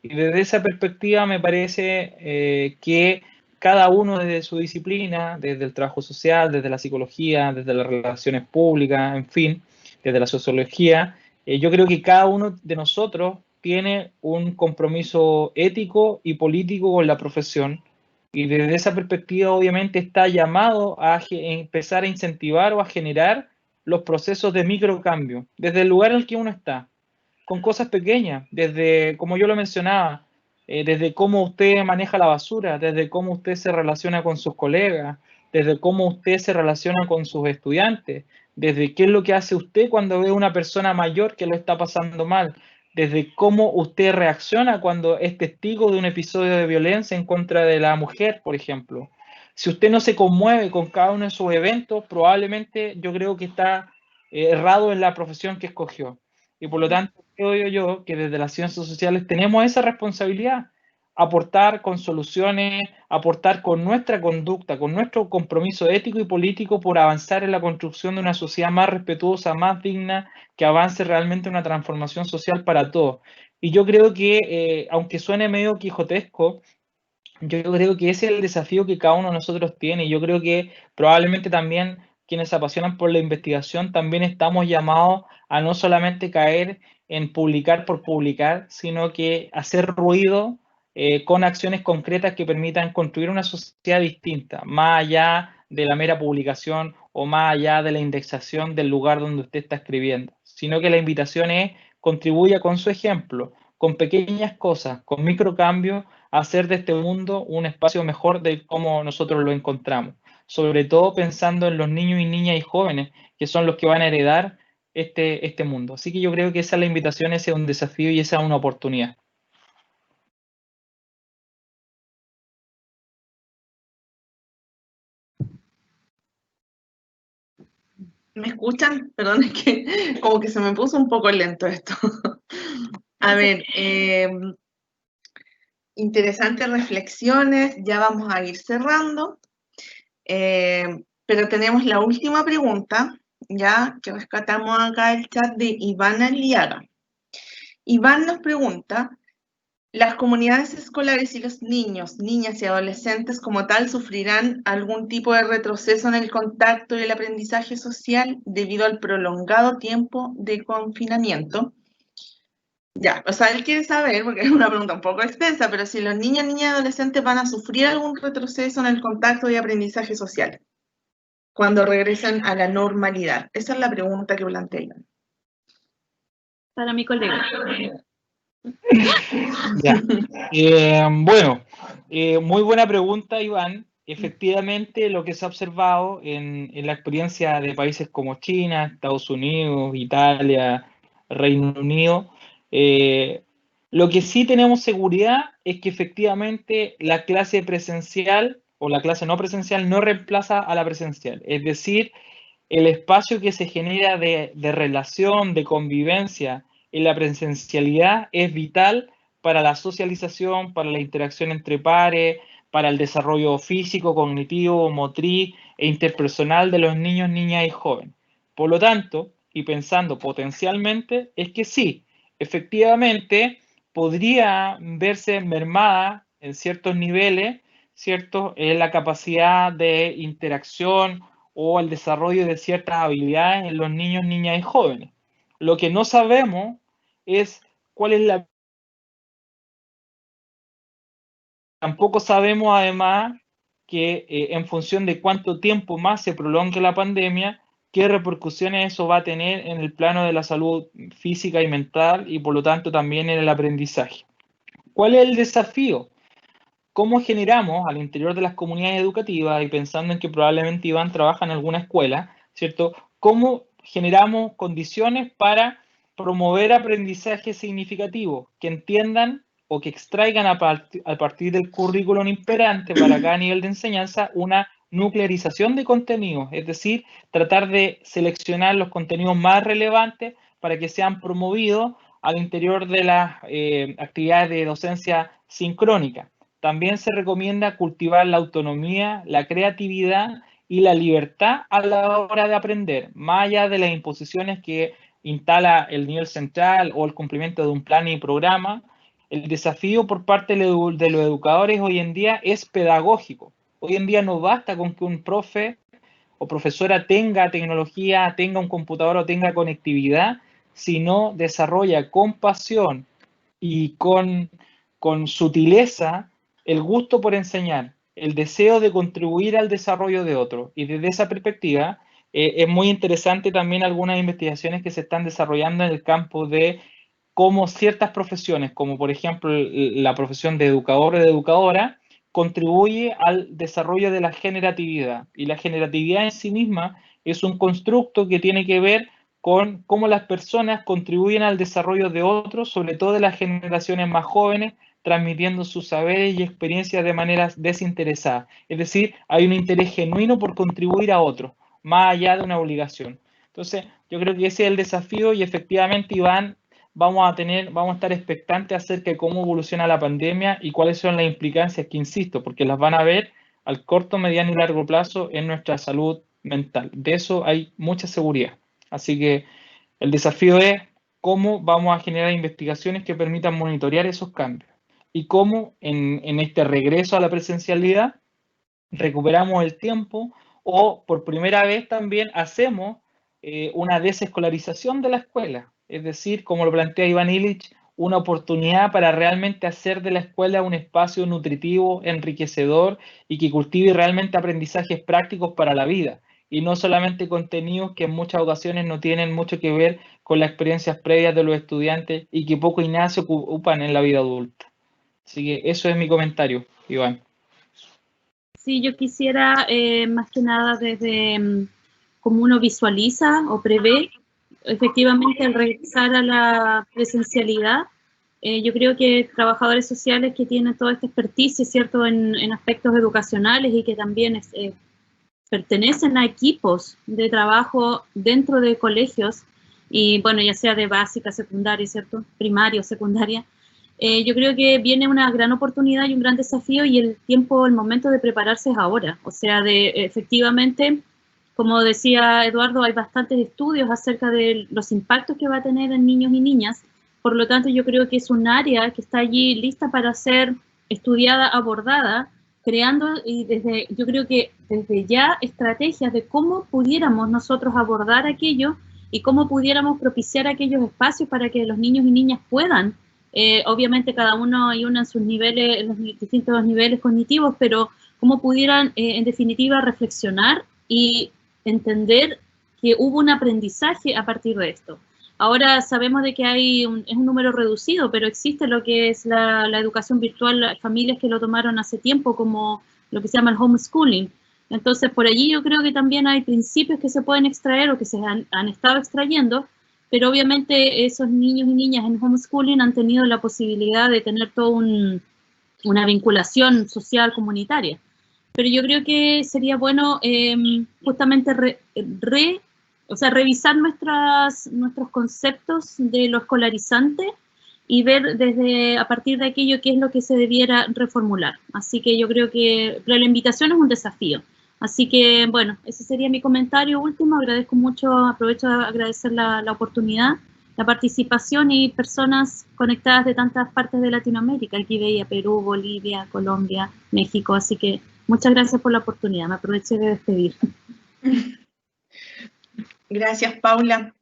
Y desde esa perspectiva me parece que cada uno desde su disciplina, desde el trabajo social, desde la psicología, desde las relaciones públicas, en fin, desde la sociología, yo creo que cada uno de nosotros tiene un compromiso ético y político con la profesión, y desde esa perspectiva obviamente está llamado a empezar a incentivar o a generar los procesos de microcambio, desde el lugar en el que uno está, con cosas pequeñas, desde, como yo lo mencionaba, desde cómo usted maneja la basura, desde cómo usted se relaciona con sus colegas, desde cómo usted se relaciona con sus estudiantes, desde qué es lo que hace usted cuando ve a una persona mayor que lo está pasando mal, desde cómo usted reacciona cuando es testigo de un episodio de violencia en contra de la mujer, por ejemplo. Si usted no se conmueve con cada uno de sus eventos, probablemente yo creo que está errado en la profesión que escogió. Y por lo tanto, creo yo que desde las ciencias sociales tenemos esa responsabilidad, aportar con soluciones, aportar con nuestra conducta, con nuestro compromiso ético y político por avanzar en la construcción de una sociedad más respetuosa, más digna, que avance realmente una transformación social para todos. Y yo creo que, aunque suene medio quijotesco, yo creo que ese es el desafío que cada uno de nosotros tiene. Y yo creo que probablemente también quienes se apasionan por la investigación también estamos llamados a no solamente caer en publicar por publicar, sino que hacer ruido con acciones concretas que permitan construir una sociedad distinta, más allá de la mera publicación o más allá de la indexación del lugar donde usted está escribiendo, sino que la invitación es contribuya con su ejemplo, con pequeñas cosas, con microcambios, hacer de este mundo un espacio mejor de cómo nosotros lo encontramos, sobre todo pensando en los niños y niñas y jóvenes, que son los que van a heredar este mundo. Así que yo creo que esa es la invitación, ese es un desafío y esa es una oportunidad. ¿Me escuchan? Perdón, es que como que se me puso un poco lento esto. A ver, interesantes reflexiones, ya vamos a ir cerrando, pero tenemos la última pregunta, ya que rescatamos acá el chat de Iván Aliaga. Iván nos pregunta, ¿las comunidades escolares y los niños, niñas y adolescentes como tal sufrirán algún tipo de retroceso en el contacto y el aprendizaje social debido al prolongado tiempo de confinamiento? Ya, o sea, él quiere saber, porque es una pregunta un poco extensa, pero si los niños, niñas y adolescentes van a sufrir algún retroceso en el contacto y aprendizaje social cuando regresen a la normalidad. Esa es la pregunta que plantean. Para mi colega. Ya. Bueno, muy buena pregunta, Iván. Efectivamente, lo que se ha observado en la experiencia de países como China, Estados Unidos, Italia, Reino Unido, lo que sí tenemos seguridad es que efectivamente la clase presencial o la clase no presencial no reemplaza a la presencial. Es decir, el espacio que se genera de relación, de convivencia en la presencialidad es vital para la socialización, para la interacción entre pares, para el desarrollo físico, cognitivo, motriz e interpersonal de los niños, niñas y jóvenes. Por lo tanto, y pensando potencialmente, es que sí, efectivamente podría verse mermada en ciertos niveles, ¿cierto? La capacidad de interacción o el desarrollo de ciertas habilidades en los niños, niñas y jóvenes. Lo que no sabemos es cuál es la... Tampoco sabemos, además, que en función de cuánto tiempo más se prolongue la pandemia, qué repercusiones eso va a tener en el plano de la salud física y mental y por lo tanto también en el aprendizaje. ¿Cuál es el desafío? ¿Cómo generamos al interior de las comunidades educativas, y pensando en que probablemente Iván trabaja en alguna escuela, ¿cierto? ¿Cómo generamos condiciones para promover aprendizaje significativo, que entiendan o que extraigan a partir del currículum imperante para cada nivel de enseñanza una nuclearización de contenidos, es decir, tratar de seleccionar los contenidos más relevantes para que sean promovidos al interior de las actividades de docencia sincrónica? También se recomienda cultivar la autonomía, la creatividad y la libertad a la hora de aprender, más allá de las imposiciones que instala el nivel central o el cumplimiento de un plan y programa. El desafío por parte de los educadores hoy en día es pedagógico. Hoy en día no basta con que un profe o profesora tenga tecnología, tenga un computador o tenga conectividad, sino desarrolla con pasión y con sutileza el gusto por enseñar, el deseo de contribuir al desarrollo de otros. Y desde esa perspectiva, es muy interesante también algunas investigaciones que se están desarrollando en el campo de cómo ciertas profesiones, como por ejemplo la profesión de educador o de educadora, contribuye al desarrollo de la generatividad. Y la generatividad en sí misma es un constructo que tiene que ver con cómo las personas contribuyen al desarrollo de otros, sobre todo de las generaciones más jóvenes, transmitiendo sus saberes y experiencias de manera desinteresada. Es decir, hay un interés genuino por contribuir a otros, más allá de una obligación. Entonces, yo creo que ese es el desafío y efectivamente, Iván, vamos a estar expectantes acerca de cómo evoluciona la pandemia y cuáles son las implicancias que, insisto, porque las van a ver al corto, mediano y largo plazo en nuestra salud mental. De eso hay mucha seguridad. Así que el desafío es cómo vamos a generar investigaciones que permitan monitorear esos cambios y cómo en este regreso a la presencialidad recuperamos el tiempo o por primera vez también hacemos una desescolarización de la escuela. Es decir, como lo plantea Iván Illich, una oportunidad para realmente hacer de la escuela un espacio nutritivo, enriquecedor y que cultive realmente aprendizajes prácticos para la vida y no solamente contenidos que en muchas ocasiones no tienen mucho que ver con las experiencias previas de los estudiantes y que poco y nada se ocupan en la vida adulta. Así que eso es mi comentario, Iván. Sí, yo quisiera más que nada desde cómo uno visualiza o prevé efectivamente al regresar a la presencialidad. Yo creo que trabajadores sociales que tienen toda esta experticia, ¿cierto?, en aspectos educacionales y que también pertenecen a equipos de trabajo dentro de colegios, y bueno, ya sea de básica, secundaria, ¿cierto?, primaria o secundaria, yo creo que viene una gran oportunidad y un gran desafío y el momento de prepararse es ahora. O sea, efectivamente, como decía Eduardo, hay bastantes estudios acerca de los impactos que va a tener en niños y niñas. Por lo tanto, yo creo que es un área que está allí lista para ser estudiada, abordada, creando yo creo que desde ya estrategias de cómo pudiéramos nosotros abordar aquello y cómo pudiéramos propiciar aquellos espacios para que los niños y niñas puedan obviamente cada uno y una en sus niveles, en los distintos niveles cognitivos, pero cómo pudieran en definitiva reflexionar y entender que hubo un aprendizaje a partir de esto. Ahora sabemos de que es un número reducido, pero existe lo que es la educación virtual, las familias que lo tomaron hace tiempo como lo que se llama el homeschooling. Entonces por allí yo creo que también hay principios que se pueden extraer o que se han estado extrayendo, pero obviamente esos niños y niñas en homeschooling han tenido la posibilidad de tener toda una vinculación social comunitaria. Pero yo creo que sería bueno justamente revisar nuestros conceptos de lo escolarizante y ver a partir de aquello qué es lo que se debiera reformular. Así que yo creo que la invitación es un desafío. Así que, bueno, ese sería mi comentario último. Agradezco mucho, aprovecho de agradecer la oportunidad la participación y personas conectadas de tantas partes de Latinoamérica. Aquí veía Perú, Bolivia, Colombia, México, así que muchas gracias por la oportunidad. Me aproveché de despedir. Gracias, Paula.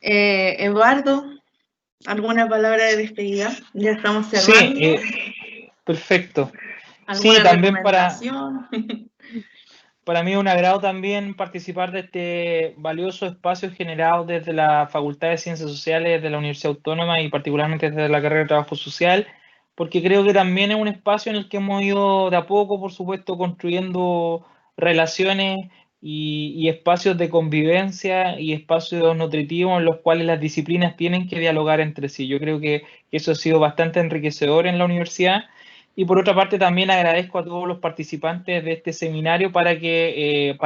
Eduardo, ¿alguna palabra de despedida? Ya estamos cerrando. Sí, perfecto. ¿Alguna Sí, también recomendación? para mí es un agrado también participar de este valioso espacio generado desde la Facultad de Ciencias Sociales de la Universidad Autónoma y particularmente desde la carrera de Trabajo Social, porque creo que también es un espacio en el que hemos ido de a poco, por supuesto, construyendo relaciones y espacios de convivencia y espacios nutritivos en los cuales las disciplinas tienen que dialogar entre sí. Yo creo que eso ha sido bastante enriquecedor en la universidad. Y por otra parte también agradezco a todos los participantes de este seminario para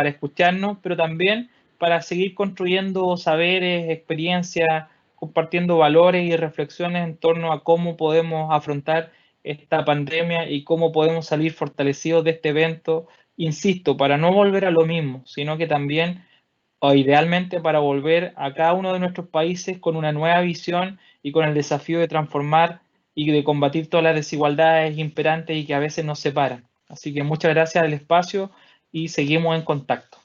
escucharnos, pero también para seguir construyendo saberes, experiencias, compartiendo valores y reflexiones en torno a cómo podemos afrontar esta pandemia y cómo podemos salir fortalecidos de este evento, insisto, para no volver a lo mismo, sino que también, o idealmente, para volver a cada uno de nuestros países con una nueva visión y con el desafío de transformar y de combatir todas las desigualdades imperantes y que a veces nos separan. Así que muchas gracias al espacio y seguimos en contacto.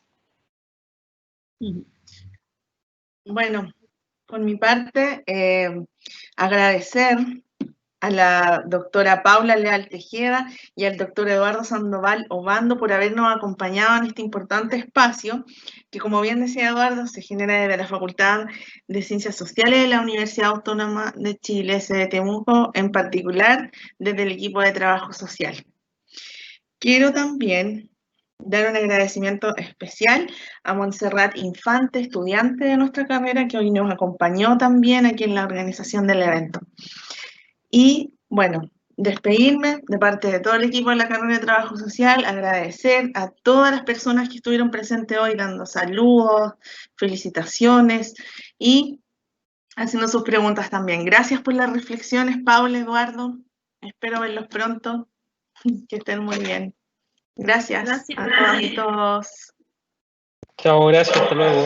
Bueno, por mi parte, agradecer a la doctora Paula Leal Tejeda y al doctor Eduardo Sandoval Obando por habernos acompañado en este importante espacio, que como bien decía Eduardo, se genera desde la Facultad de Ciencias Sociales de la Universidad Autónoma de Chile, sede Temuco, en particular desde el equipo de trabajo social. Quiero también dar un agradecimiento especial a Montserrat Infante, estudiante de nuestra carrera, que hoy nos acompañó también aquí en la organización del evento. Y bueno, despedirme de parte de todo el equipo de la carrera de trabajo social, agradecer a todas las personas que estuvieron presentes hoy dando saludos, felicitaciones y haciendo sus preguntas también. Gracias por las reflexiones, Paula, Eduardo. Espero verlos pronto. Que estén muy bien. Gracias a todas y todos. Chao, gracias, hasta luego.